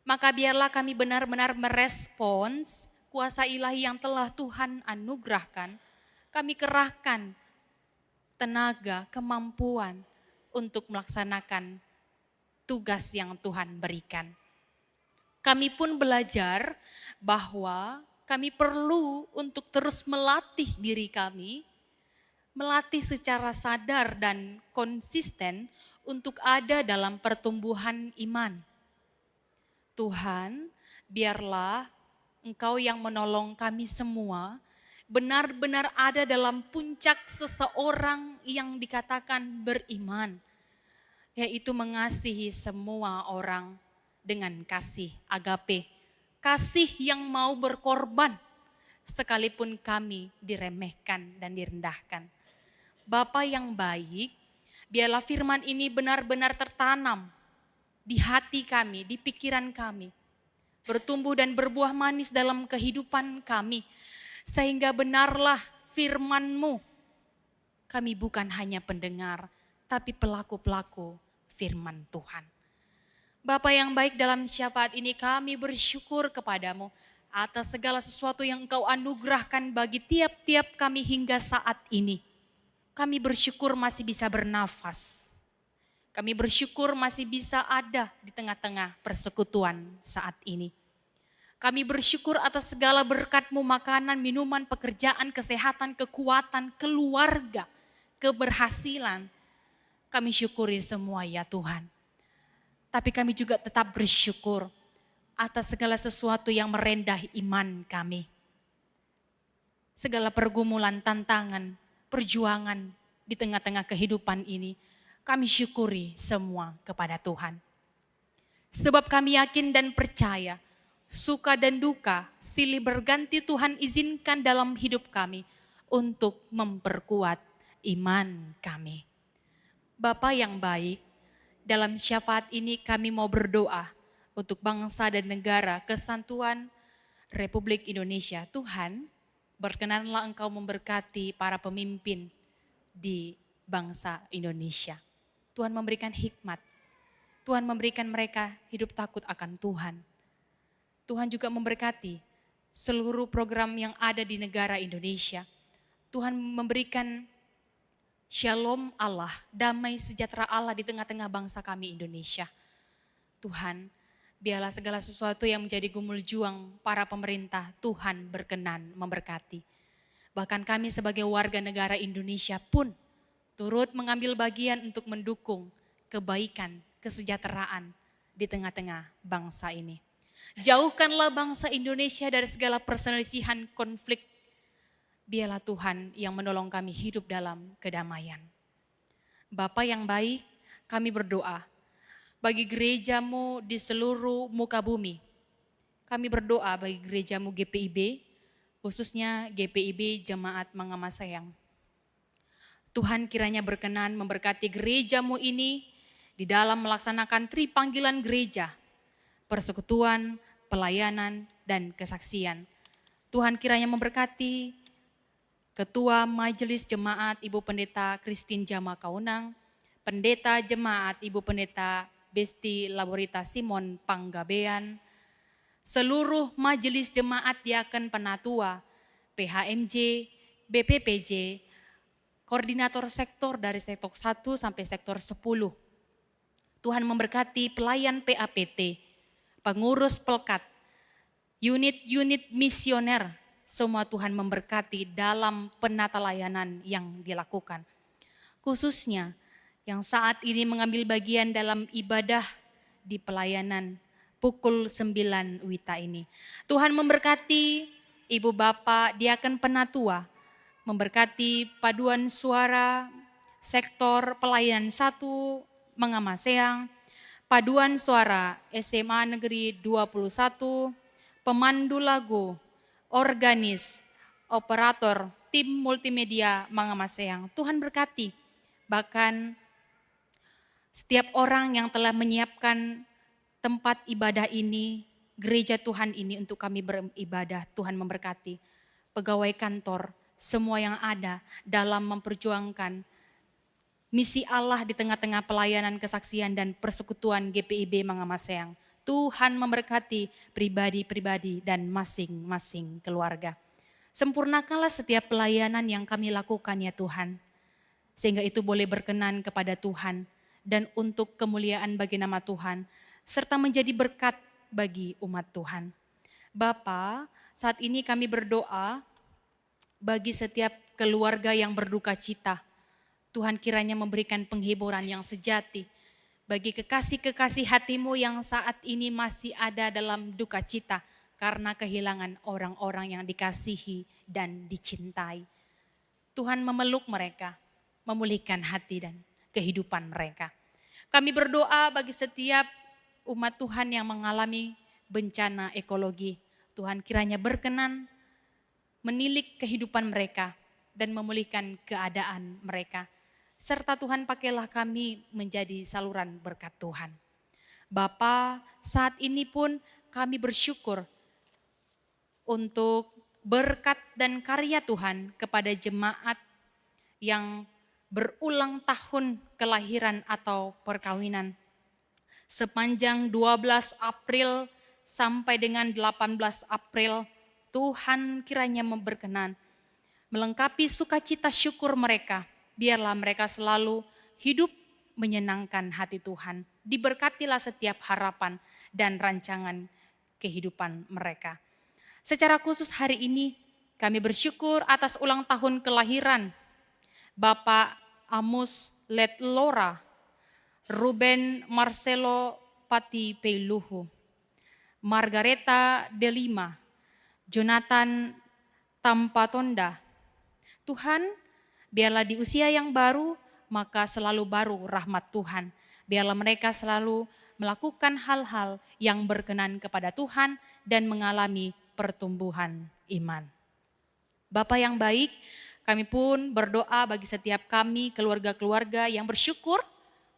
Maka biarlah kami benar-benar merespons kuasa ilahi yang telah Tuhan anugerahkan. Kami kerahkan tenaga, kemampuan untuk melaksanakan tugas yang Tuhan berikan. Kami pun belajar bahwa kami perlu untuk terus melatih diri kami, melatih secara sadar dan konsisten untuk ada dalam pertumbuhan iman. Tuhan, biarlah Engkau yang menolong kami semua, benar-benar ada dalam puncak seseorang yang dikatakan beriman, yaitu mengasihi semua orang dengan kasih agape, kasih yang mau berkorban sekalipun kami diremehkan dan direndahkan. Bapa yang baik, biarlah firman ini benar-benar tertanam di hati kami, di pikiran kami, bertumbuh dan berbuah manis dalam kehidupan kami, sehingga benarlah firman-Mu. Kami bukan hanya pendengar, tapi pelaku-pelaku firman Tuhan. Bapa yang baik, dalam syafaat ini kami bersyukur kepadamu atas segala sesuatu yang Engkau anugerahkan bagi tiap-tiap kami hingga saat ini. Kami bersyukur masih bisa bernafas. Kami bersyukur masih bisa ada di tengah-tengah persekutuan saat ini. Kami bersyukur atas segala berkat-Mu, makanan, minuman, pekerjaan, kesehatan, kekuatan, keluarga, keberhasilan. Kami syukuri semua ya Tuhan. Tapi kami juga tetap bersyukur atas segala sesuatu yang merendah iman kami. Segala pergumulan, tantangan, perjuangan di tengah-tengah kehidupan ini, kami syukuri semua kepada Tuhan. Sebab kami yakin dan percaya, suka dan duka silih berganti Tuhan izinkan dalam hidup kami untuk memperkuat iman kami. Bapa yang baik, dalam syafaat ini kami mau berdoa untuk bangsa dan negara kesatuan Republik Indonesia. Tuhan, berkenanlah Engkau memberkati para pemimpin di bangsa Indonesia. Tuhan memberikan hikmat. Tuhan memberikan mereka hidup takut akan Tuhan. Tuhan juga memberkati seluruh program yang ada di negara Indonesia. Tuhan memberikan shalom Allah, damai sejahtera Allah di tengah-tengah bangsa kami Indonesia. Tuhan, biarlah segala sesuatu yang menjadi gumul juang para pemerintah, Tuhan berkenan memberkati. Bahkan kami sebagai warga negara Indonesia pun turut mengambil bagian untuk mendukung kebaikan, kesejahteraan di tengah-tengah bangsa ini. Jauhkanlah bangsa Indonesia dari segala perselisihan, konflik. Biarlah Tuhan yang menolong kami hidup dalam kedamaian. Bapa yang baik, kami berdoa bagi gereja-Mu di seluruh muka bumi. Kami berdoa bagi gereja-Mu GPIB, khususnya GPIB Jemaat Mangamasayang. Tuhan kiranya berkenan memberkati gereja-Mu ini di dalam melaksanakan tripanggilan gereja, persekutuan, pelayanan, dan kesaksian. Tuhan kiranya memberkati Ketua Majelis Jemaat Ibu Pendeta Christine Jama Kaunang, Pendeta Jemaat Ibu Pendeta Besti Laborita Simon Panggabean, seluruh Majelis Jemaat Diaken Penatua, PHMJ, BPPJ, koordinator sektor dari sektor 1 sampai sektor 10. Tuhan memberkati pelayan PAPT, pengurus pelkat, unit-unit misioner, semua Tuhan memberkati dalam penata layanan yang dilakukan. Khususnya yang saat ini mengambil bagian dalam ibadah di pelayanan pukul 9 WITA ini. Tuhan memberkati Ibu Bapak Diaken Penatua, memberkati paduan suara sektor pelayanan 1 Mangamasayang, paduan suara SMA Negeri 21, pemandu lagu, organis, operator, tim multimedia Mangamasayang. Tuhan berkati, bahkan setiap orang yang telah menyiapkan tempat ibadah ini, gereja Tuhan ini untuk kami beribadah, Tuhan memberkati. Pegawai kantor, semua yang ada dalam memperjuangkan misi Allah di tengah-tengah pelayanan kesaksian dan persekutuan GPIB Mangamasayang. Tuhan memberkati pribadi-pribadi dan masing-masing keluarga. Sempurnakanlah setiap pelayanan yang kami lakukan ya Tuhan. Sehingga itu boleh berkenan kepada Tuhan dan untuk kemuliaan bagi nama Tuhan. Serta menjadi berkat bagi umat Tuhan. Bapa, saat ini kami berdoa bagi setiap keluarga yang berduka cita. Tuhan kiranya memberikan penghiburan yang sejati bagi kekasih-kekasih hatimu yang saat ini masih ada dalam duka cita karena kehilangan orang-orang yang dikasihi dan dicintai. Tuhan memeluk mereka, memulihkan hati dan kehidupan mereka. Kami berdoa bagi setiap umat Tuhan yang mengalami bencana ekologi. Tuhan kiranya berkenan menilik kehidupan mereka dan memulihkan keadaan mereka. Serta Tuhan pakailah kami menjadi saluran berkat Tuhan. Bapa, saat ini pun kami bersyukur untuk berkat dan karya Tuhan kepada jemaat yang berulang tahun kelahiran atau perkawinan. Sepanjang 12 April sampai dengan 18 April, Tuhan kiranya berkenan melengkapi sukacita syukur mereka. Biarlah mereka selalu hidup menyenangkan hati Tuhan. Diberkatilah setiap harapan dan rancangan kehidupan mereka. Secara khusus hari ini kami bersyukur atas ulang tahun kelahiran Bapak Amos Letlora, Ruben Marcelo Pati Peiluhu, Margareta Delima, Jonathan Tampatonda. Tuhan, biarlah di usia yang baru, maka selalu baru rahmat Tuhan. Biarlah mereka selalu melakukan hal-hal yang berkenan kepada Tuhan dan mengalami pertumbuhan iman. Bapa yang baik, kami pun berdoa bagi setiap kami, keluarga-keluarga yang bersyukur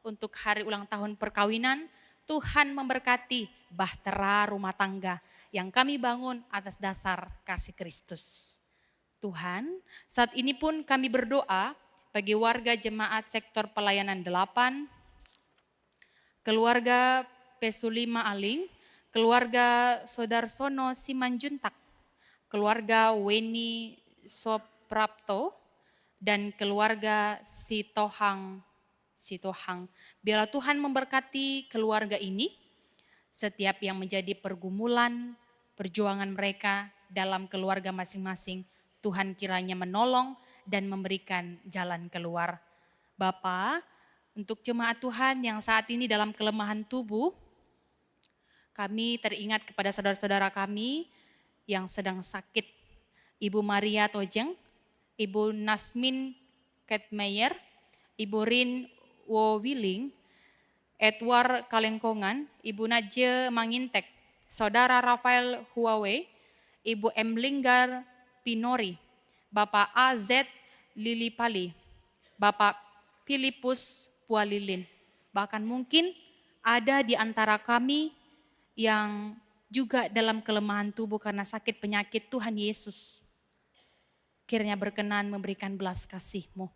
untuk hari ulang tahun perkawinan. Tuhan memberkati bahtera rumah tangga yang kami bangun atas dasar kasih Kristus. Tuhan, saat ini pun kami berdoa bagi warga jemaat sektor pelayanan 8, keluarga Pesulima Aling, keluarga Sodarsono Simanjuntak, keluarga Weni Soprapto, dan keluarga Sitohang. Biarlah Tuhan memberkati keluarga ini, setiap yang menjadi pergumulan, perjuangan mereka dalam keluarga masing-masing, Tuhan kiranya menolong dan memberikan jalan keluar. Bapa, untuk jemaat Tuhan yang saat ini dalam kelemahan tubuh, kami teringat kepada saudara-saudara kami yang sedang sakit. Ibu Maria Tojeng, Ibu Nasmin Ketmeyer, Ibu Rin Wowiling, Edward Kalengkongan, Ibu Naje Mangintek, Saudara Rafael Huawei, Ibu M. Linggar Pinori, Bapak A.Z. Lilipali, Bapak Filipus Pualilin. Bahkan mungkin ada di antara kami yang juga dalam kelemahan tubuh karena sakit penyakit. Tuhan Yesus kiranya berkenan memberikan belas kasih-Mu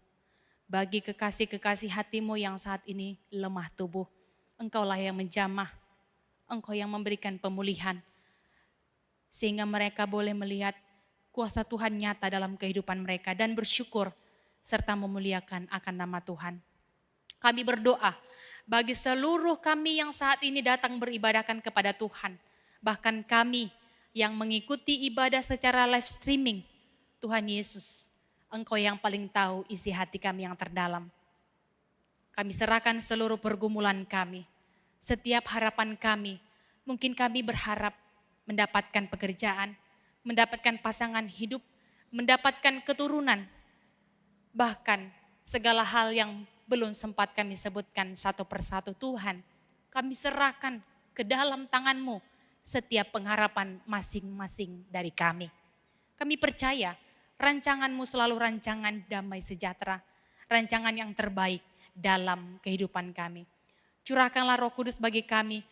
bagi kekasih-kekasih hati-Mu yang saat ini lemah tubuh. Engkaulah yang menjamah, Engkau yang memberikan pemulihan, sehingga mereka boleh melihat kuasa Tuhan nyata dalam kehidupan mereka dan bersyukur serta memuliakan akan nama Tuhan. Kami berdoa bagi seluruh kami yang saat ini datang beribadahkan kepada Tuhan, bahkan kami yang mengikuti ibadah secara live streaming. Tuhan Yesus, Engkau yang paling tahu isi hati kami yang terdalam. Kami serahkan seluruh pergumulan kami, setiap harapan kami. Mungkin kami berharap mendapatkan pekerjaan, mendapatkan pasangan hidup, mendapatkan keturunan. Bahkan segala hal yang belum sempat kami sebutkan satu persatu, Tuhan, kami serahkan ke dalam tangan-Mu setiap pengharapan masing-masing dari kami. Kami percaya rancangan-Mu selalu rancangan damai sejahtera, rancangan yang terbaik dalam kehidupan kami. Curahkanlah Roh Kudus bagi kami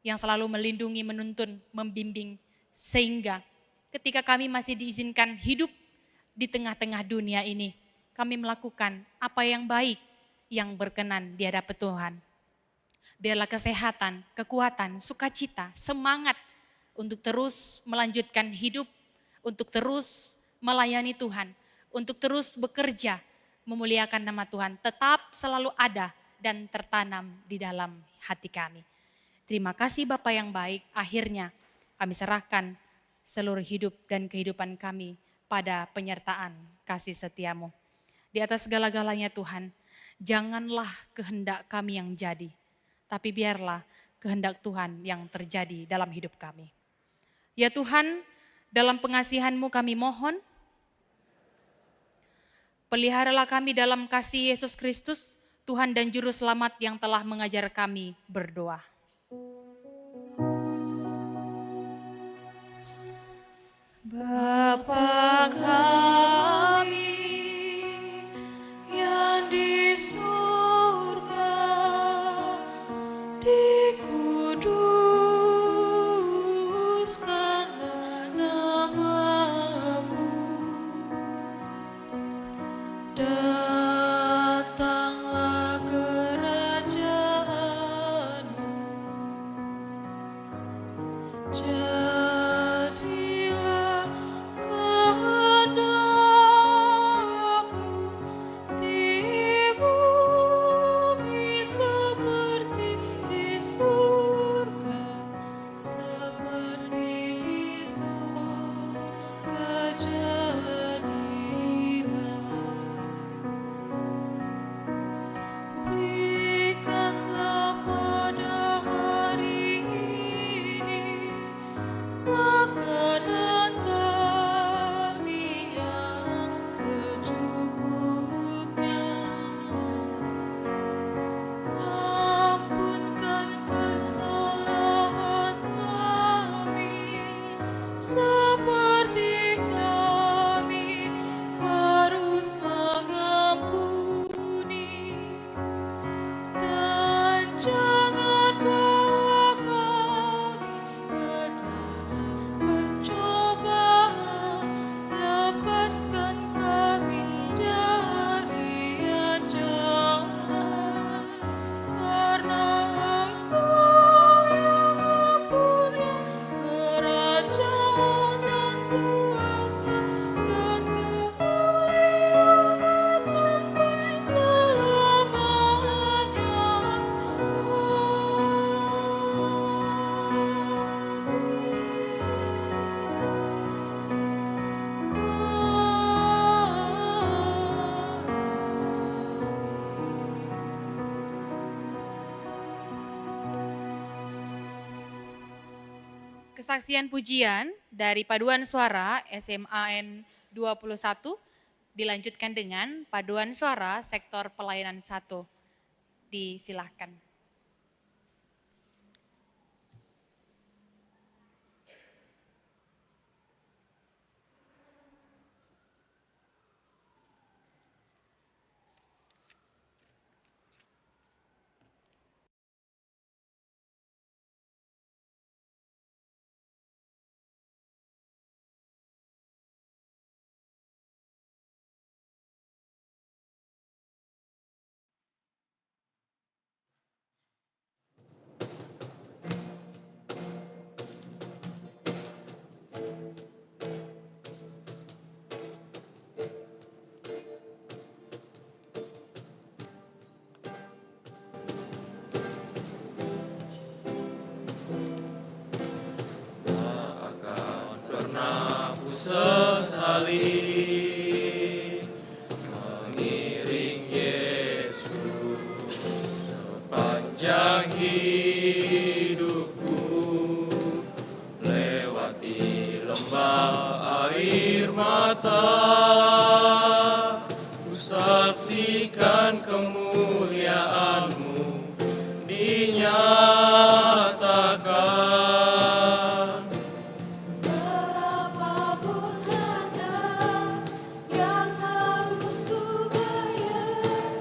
yang selalu melindungi, menuntun, membimbing, sehingga ketika kami masih diizinkan hidup di tengah-tengah dunia ini, kami melakukan apa yang baik, yang berkenan di hadapan Tuhan. Biarlah kesehatan, kekuatan, sukacita, semangat untuk terus melanjutkan hidup, untuk terus melayani Tuhan, untuk terus bekerja, memuliakan nama Tuhan, tetap selalu ada dan tertanam di dalam hati kami. Terima kasih Bapa yang baik, akhirnya kami serahkan seluruh hidup dan kehidupan kami pada penyertaan kasih setia-Mu. Di atas segala-galanya Tuhan, janganlah kehendak kami yang jadi, tapi biarlah kehendak Tuhan yang terjadi dalam hidup kami. Ya Tuhan, dalam pengasihan-Mu kami mohon, peliharalah kami dalam kasih Yesus Kristus, Tuhan dan Juru Selamat yang telah mengajar kami berdoa. Bapa kami yang di surga, dikuduskanlah nama-Mu. Datanglah kerajaan-Mu. Jadilah kehendak-Mu di bumi seperti di surga, seperti di surga jadilah. Berikanlah pada hari ini makanan kami yang secukupnya. Ampunkan kesalahan kami seperti kami harus mengampuni. Dan jangan bawa kami ke dalam pencobaan, lepaskan kami dari yang jahat. Karena Engkau yang punya kerajaan dan kuasa dan kemuliaan sampai selamanya. Kesaksian pujian dari paduan suara SMAN 21 dilanjutkan dengan paduan suara sektor pelayanan 1. Disilahkan. Sesali mengiring Yesus sepanjang hidupku, lewati lembah air mata, ku saksikan kemuliaan-Mu dinyatakan. Berapapun harta yang harus ku bayar,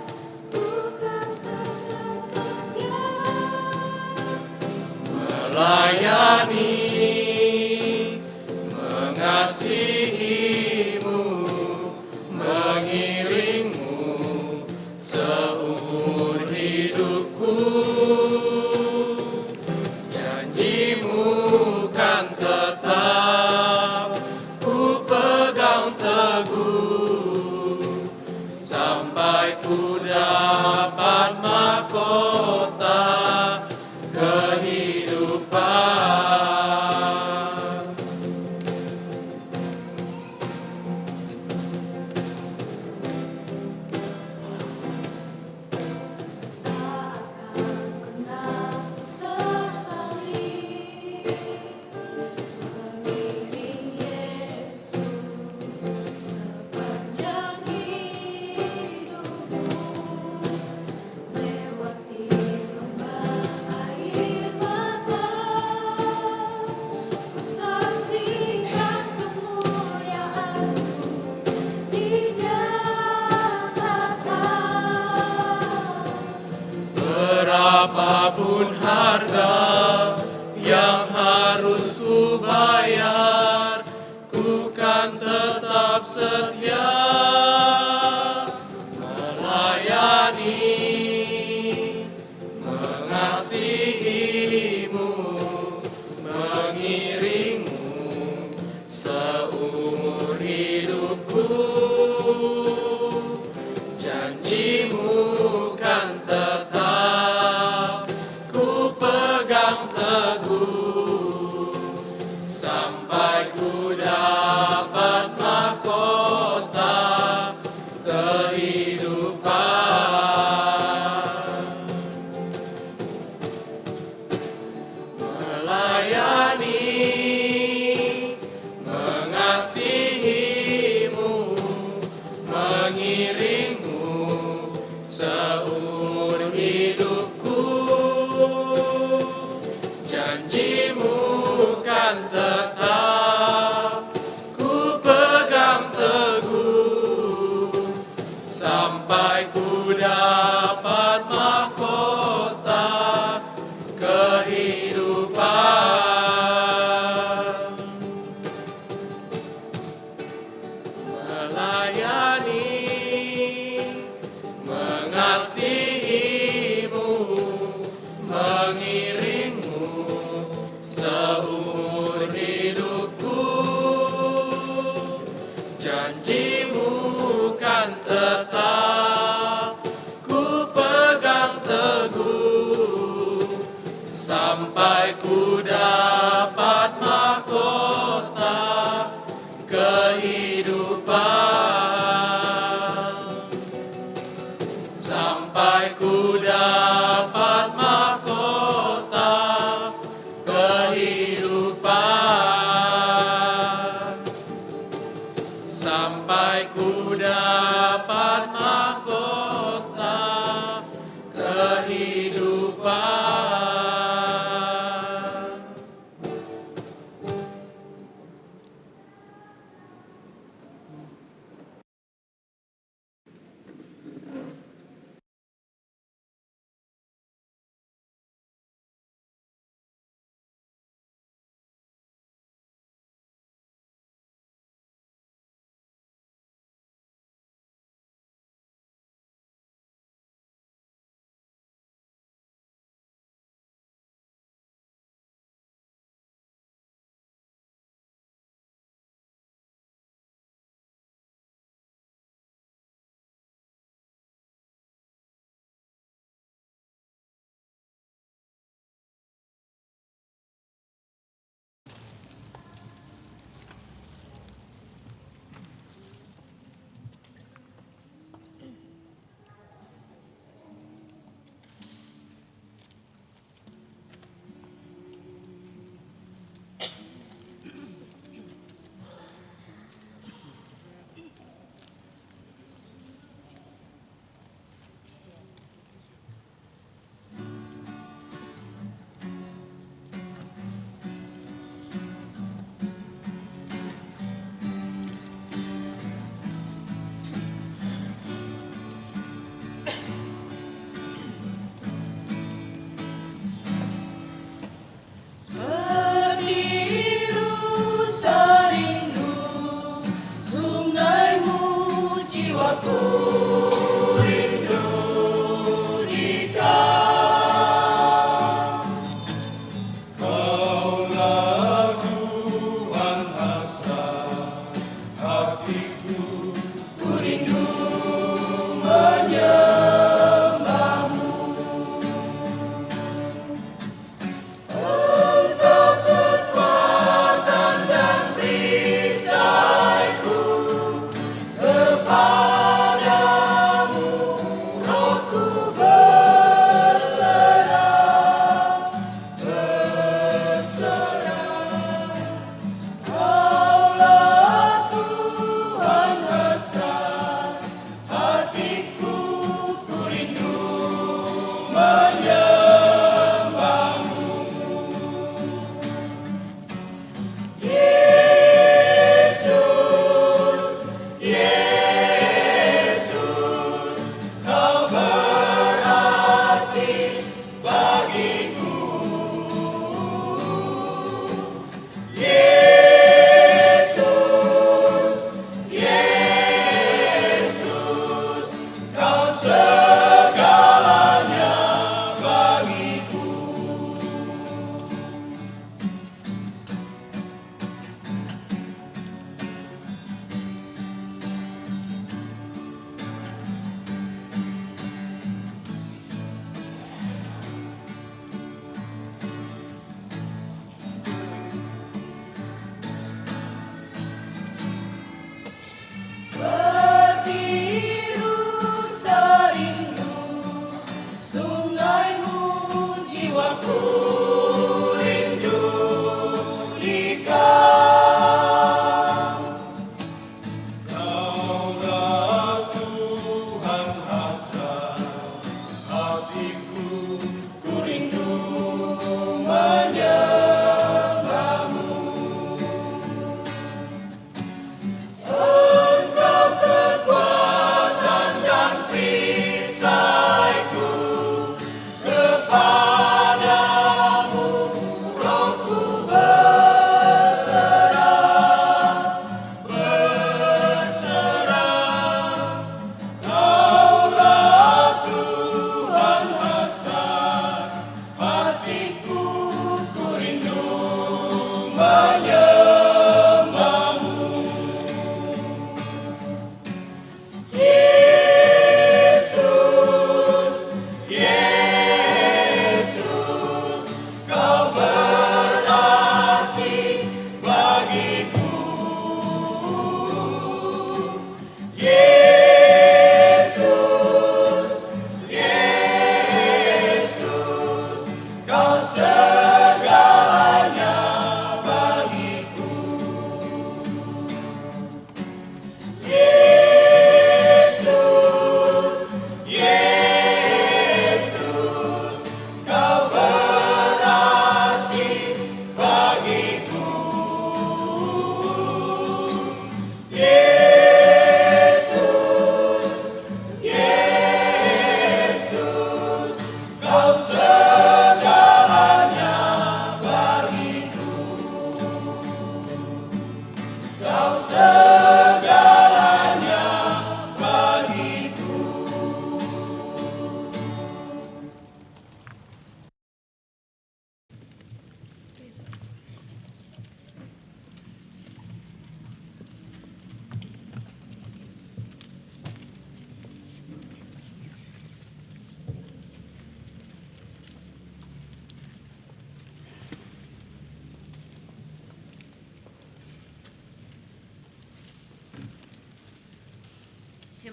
bukan karena setia. Melayani, mengasihi-Mu, mengiring-Mu seumur hidupku. Janji-Mu kan tetap ku pegang teguh, sampai ku dapat mahkota kehidupan. sampai ku dapat mahkota kehidupan. Melayani, mengasihimu, mengiringmu seumur hidupku. Janjimu kan tetap ku pegang teguh sampai ku dapat mahkota kehidupan. Melayani, mengasihimu, mengiringmu seumur hidup.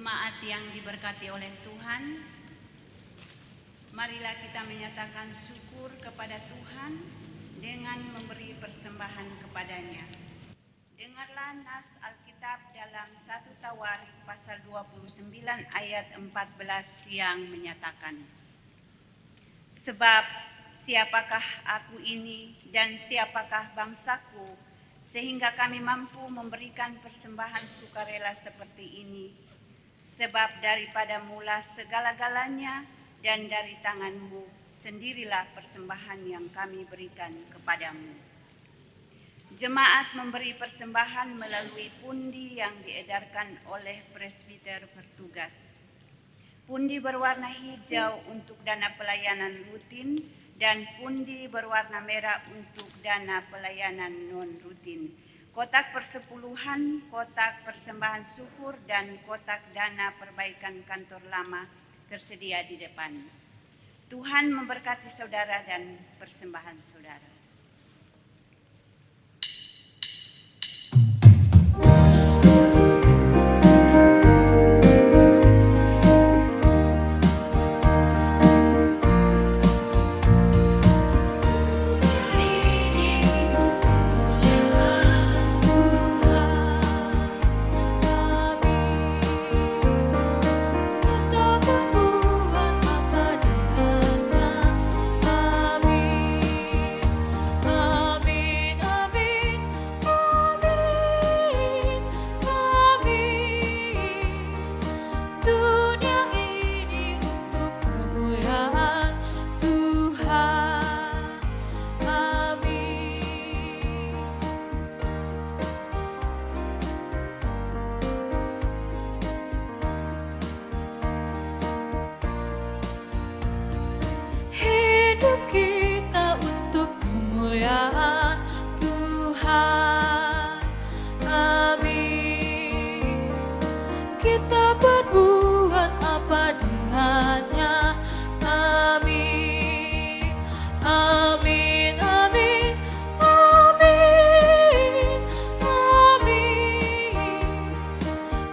Jemaat yang diberkati oleh Tuhan, marilah kita menyatakan syukur kepada Tuhan dengan memberi persembahan kepadanya. Dengarlah nas Alkitab dalam 1 Tawarik pasal 29 ayat 14 yang menyatakan, sebab siapakah aku ini dan siapakah bangsaku sehingga kami mampu memberikan persembahan sukarela seperti ini, sebab daripada mula segala-galanya dan dari tanganmu sendirilah persembahan yang kami berikan kepadamu. Jemaat memberi persembahan melalui pundi yang diedarkan oleh presbiter bertugas. Pundi berwarna hijau untuk dana pelayanan rutin dan pundi berwarna merah untuk dana pelayanan non-rutin. Kotak persepuluhan, kotak persembahan syukur, dan kotak dana perbaikan kantor lama tersedia di depan. Tuhan memberkati saudara dan persembahan saudara. Hidup kita untuk kemuliaan Tuhan. Amin. Kita berbuat apa dengannya. Amin. Amin. Amin. Amin. Amin.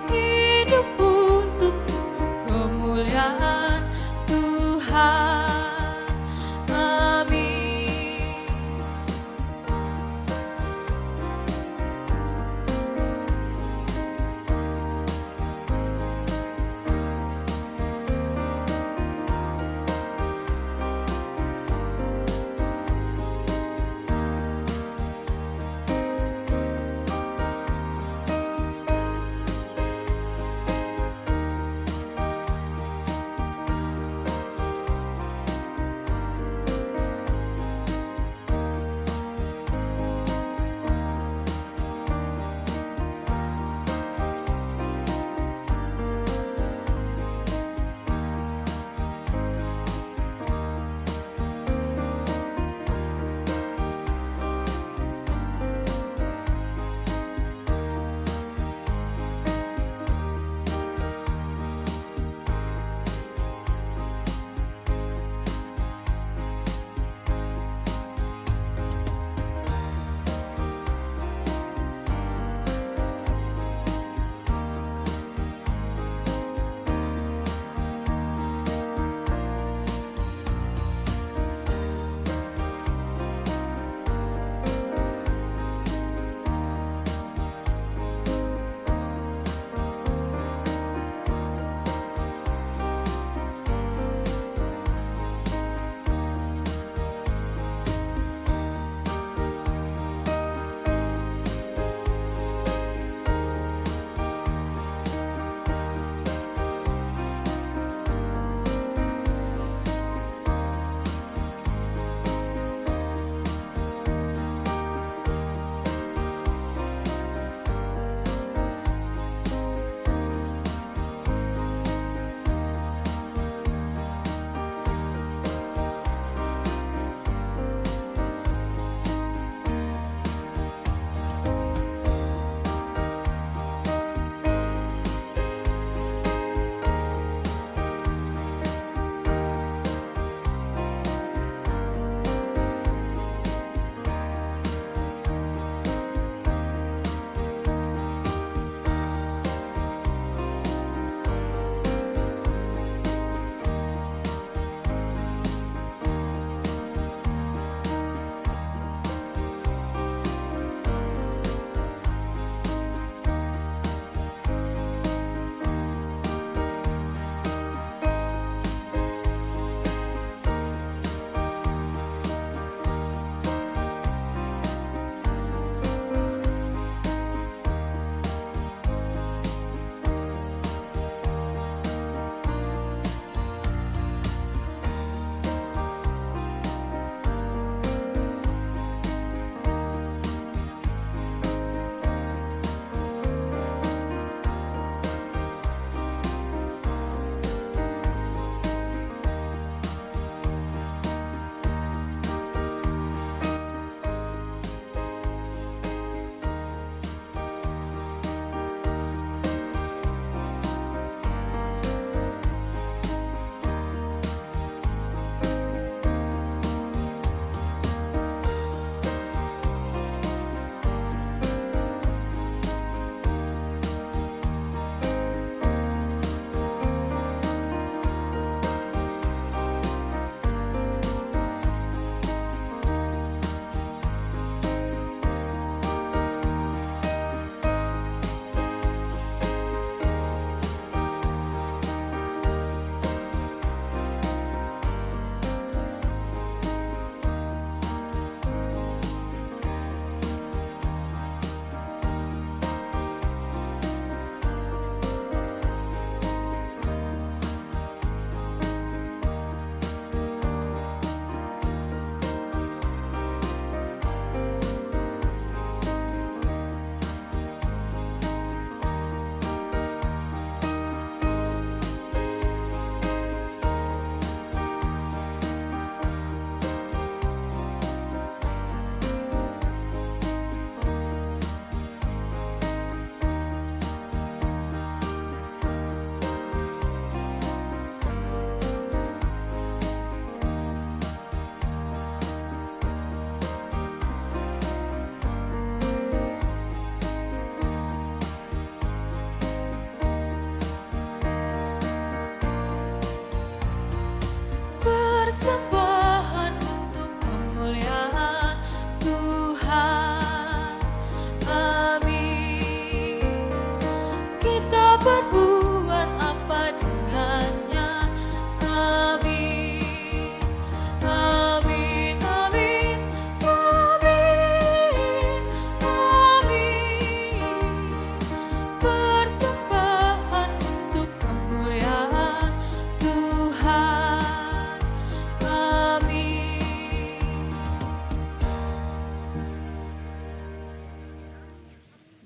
Hidup untuk kemuliaan Tuhan. Amin.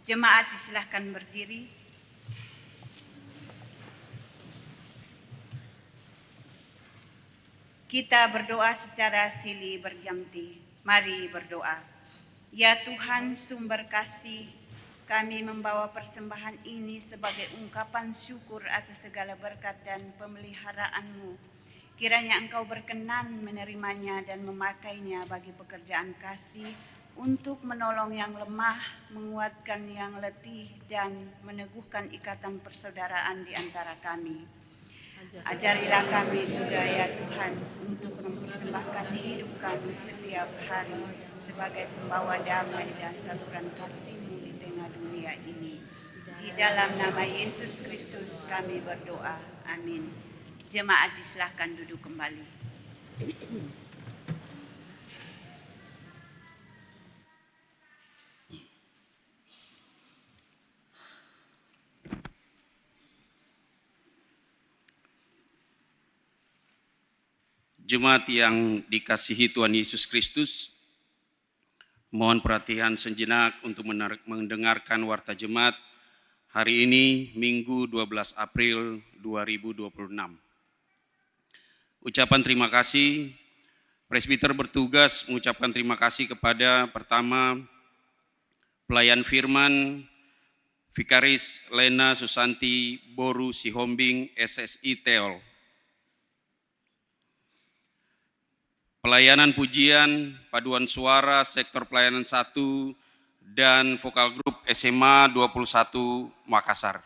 Jemaat disilahkan berdiri. Kita berdoa secara silih berganti. Mari berdoa. Ya Tuhan sumber kasih, kami membawa persembahan ini sebagai ungkapan syukur atas segala berkat dan pemeliharaan-Mu. Kiranya Engkau berkenan menerimanya dan memakainya bagi pekerjaan kasih untuk menolong yang lemah, menguatkan yang letih, dan meneguhkan ikatan persaudaraan di antara kami. Ajarilah kami juga ya Tuhan untuk mempersembahkan hidup kami setiap hari sebagai pembawa damai dan saluran kasih-Mu di tengah dunia ini. Di dalam nama Yesus Kristus kami berdoa. Amin. Jemaat disilahkan duduk kembali. Jemaat yang dikasihi Tuhan Yesus Kristus, mohon perhatian sejenak untuk mendengarkan warta jemaat hari ini Minggu 12 April 2026. Ucapan terima kasih, presbiter bertugas mengucapkan terima kasih kepada pertama pelayan firman Vikaris Lena Susanti Boru Sihombing SSI Teol. Pelayanan pujian, paduan suara, sektor pelayanan 1, dan vokal grup SMA 21 Makassar.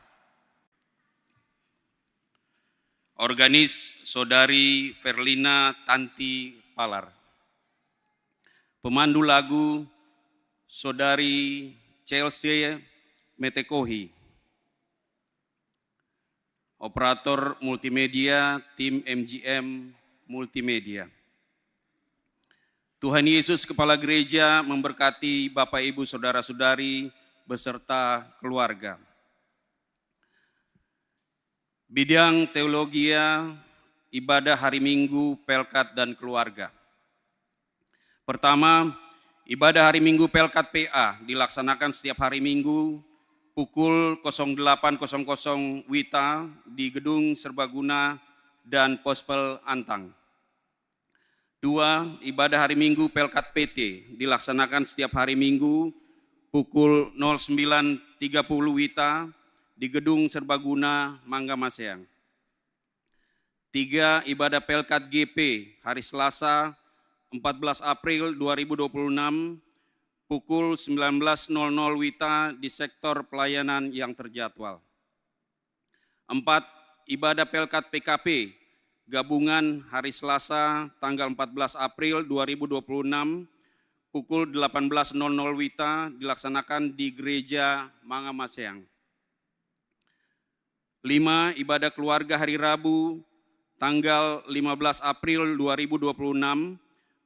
Organis Saudari Verlina Tanti Palar. Pemandu lagu Saudari Chelsea Metekohi. Operator multimedia tim MGM Multimedia. Tuhan Yesus Kepala Gereja memberkati Bapak Ibu Saudara-saudari beserta keluarga. Bidang teologia, ibadah hari Minggu, Pelkat dan keluarga. Pertama, ibadah hari Minggu Pelkat PA dilaksanakan setiap hari Minggu pukul 08.00 WITA di Gedung Serbaguna dan Pospel Antang. 2. Ibadah hari Minggu Pelkat PT dilaksanakan setiap hari Minggu pukul 09.30 WITA di Gedung Serbaguna, Mangga Maseang. 3. Ibadah Pelkat GP hari Selasa 14 April 2026 pukul 19.00 WITA di sektor pelayanan yang terjadwal. 4. Ibadah Pelkat PKP Gabungan hari Selasa tanggal 14 April 2026 pukul 18.00 WITA dilaksanakan di Gereja Mangga Maseang. 5. Ibadah keluarga hari Rabu tanggal 15 April 2026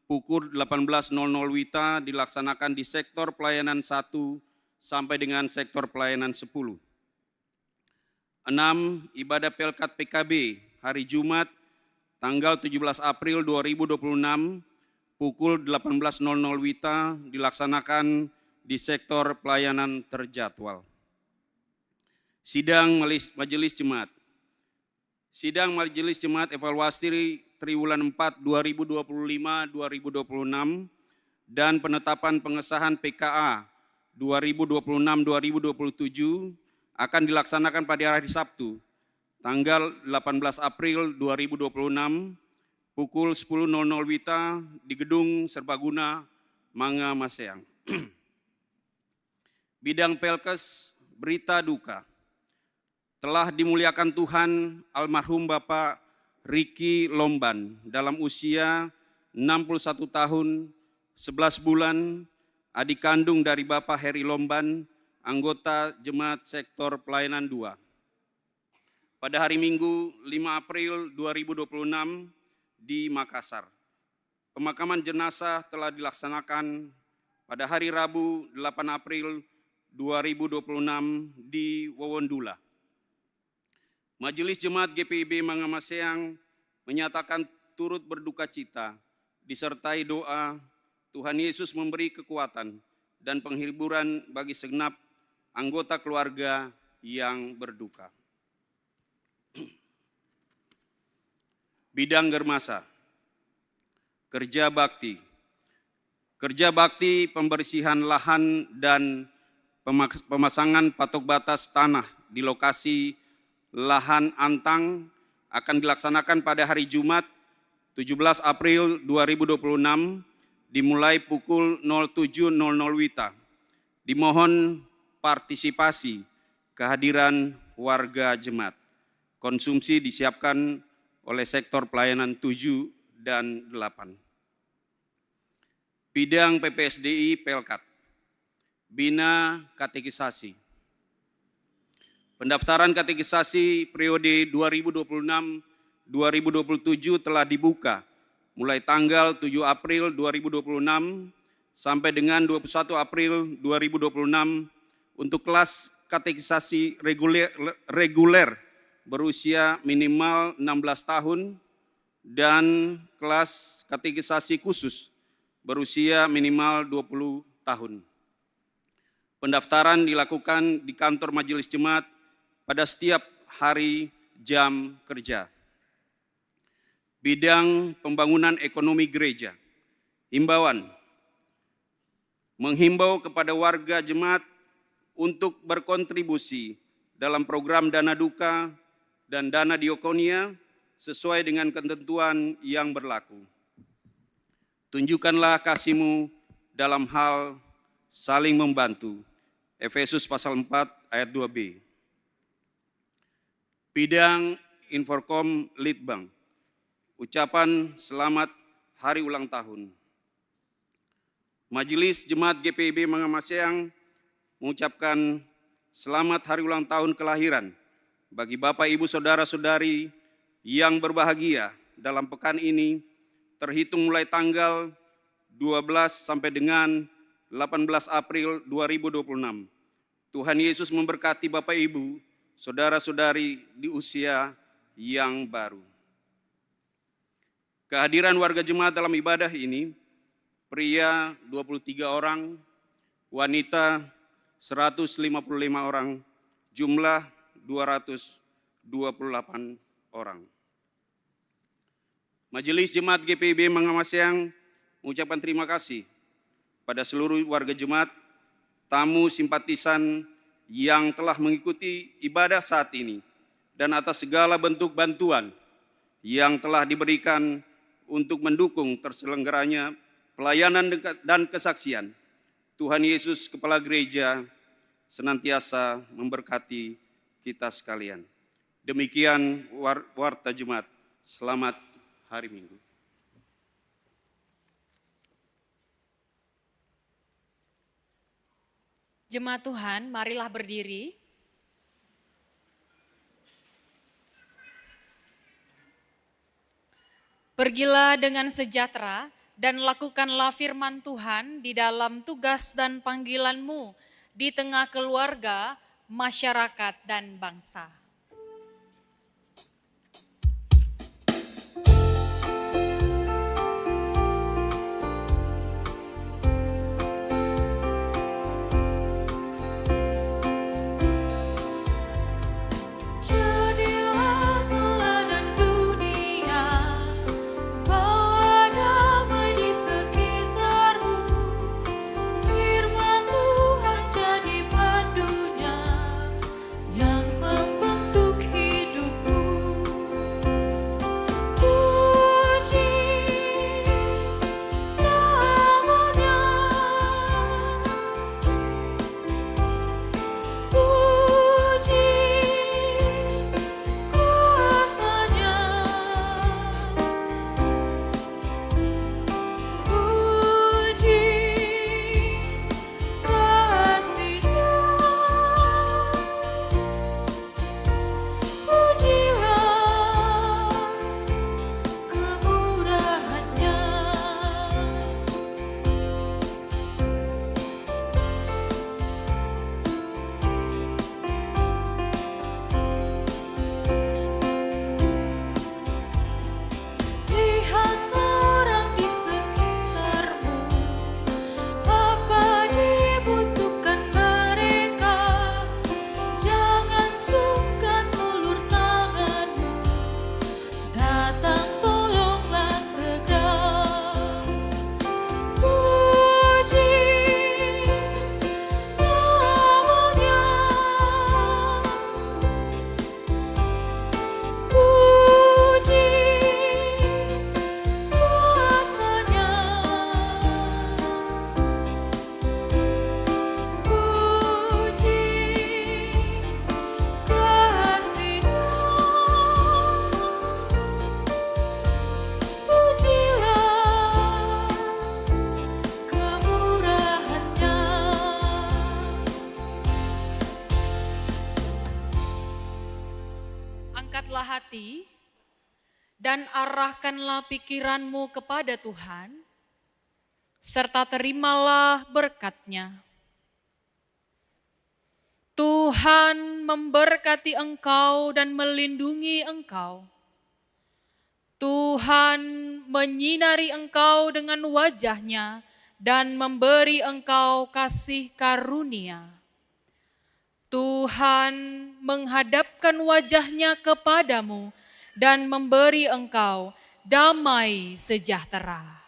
pukul 18.00 WITA dilaksanakan di sektor pelayanan 1 sampai dengan sektor pelayanan 10. 6. Ibadah Pelkat PKB hari Jumat tanggal 17 April 2026 pukul 18.00 WITA dilaksanakan di sektor pelayanan terjadwal. Sidang Majelis Jemaat. Sidang Majelis Jemaat evaluasi triwulan 4 2025-2026 dan penetapan pengesahan PKA 2026-2027 akan dilaksanakan pada hari Sabtu tanggal 18 April 2026 pukul 10.00 WITA di Gedung Serbaguna, Mangga Maseang. Bidang Pelkes, berita duka. Telah dimuliakan Tuhan almarhum Bapak Riki Lomban dalam usia 61 tahun, 11 bulan, adik kandung dari Bapak Heri Lomban, anggota Jemaat Sektor Pelayanan 2. Pada hari Minggu 5 April 2026 di Makassar. Pemakaman jenazah telah dilaksanakan pada hari Rabu 8 April 2026 di Wowondula. Majelis Jemaat GPIB Mangga Maseang menyatakan turut berduka cita disertai doa Tuhan Yesus memberi kekuatan dan penghiburan bagi segenap anggota keluarga yang berduka. Bidang Germasa, kerja bakti. Kerja bakti pembersihan lahan dan pemasangan patok batas tanah di lokasi lahan Antang akan dilaksanakan pada hari Jumat 17 April 2026 dimulai pukul 07.00 WITA. Dimohon partisipasi kehadiran warga jemaat. Konsumsi disiapkan oleh sektor pelayanan 7 dan 8. Bidang PPSDI Pelkat, Bina Katekisasi. Pendaftaran katekisasi periode 2026-2027 telah dibuka mulai tanggal 7 April 2026 sampai dengan 21 April 2026 untuk kelas katekisasi reguler berusia minimal 16 tahun dan kelas katekisasi khusus berusia minimal 20 tahun. Pendaftaran dilakukan di kantor Majelis Jemaat pada setiap hari jam kerja. Bidang pembangunan ekonomi gereja. Himbauan. Menghimbau kepada warga jemaat untuk berkontribusi dalam program dana duka dan dana diakonia sesuai dengan ketentuan yang berlaku. Tunjukkanlah kasih-Mu dalam hal saling membantu. Efesus pasal 4 ayat 2b. Bidang Inforkom Litbang. Ucapan selamat hari ulang tahun. Majelis Jemaat GPIB Mangamaseang mengucapkan selamat hari ulang tahun kelahiran bagi Bapak Ibu Saudara-saudari yang berbahagia dalam pekan ini terhitung mulai tanggal 12 sampai dengan 18 April 2026. Tuhan Yesus memberkati Bapak Ibu, saudara-saudari di usia yang baru. Kehadiran warga jemaat dalam ibadah ini, pria 23 orang, wanita 155 orang, jumlah 228 orang. Majelis Jemaat GPIB Mangamaseang mengucapkan terima kasih pada seluruh warga jemaat, tamu simpatisan yang telah mengikuti ibadah saat ini, dan atas segala bentuk bantuan yang telah diberikan untuk mendukung terselenggaranya pelayanan dan kesaksian. Tuhan Yesus Kepala Gereja senantiasa memberkati kita sekalian. Demikian warta jemaat. Selamat hari Minggu. Jemaat Tuhan, marilah berdiri. Pergilah dengan sejahtera dan lakukanlah firman Tuhan di dalam tugas dan panggilanmu di tengah keluarga, masyarakat, dan bangsa. Jadilah teladan dunia, bawa damai di sekitarmu. Firman Tuhan jadi pandunya yang membentuk Berlembutlah hati dan arahkanlah pikiranmu kepada Tuhan, serta terimalah berkat-Nya. Tuhan memberkati engkau dan melindungi engkau. Tuhan menyinari engkau dengan wajah-Nya dan memberi engkau kasih karunia. Tuhan menghadapkan wajah-Nya kepadamu dan memberi engkau damai sejahtera.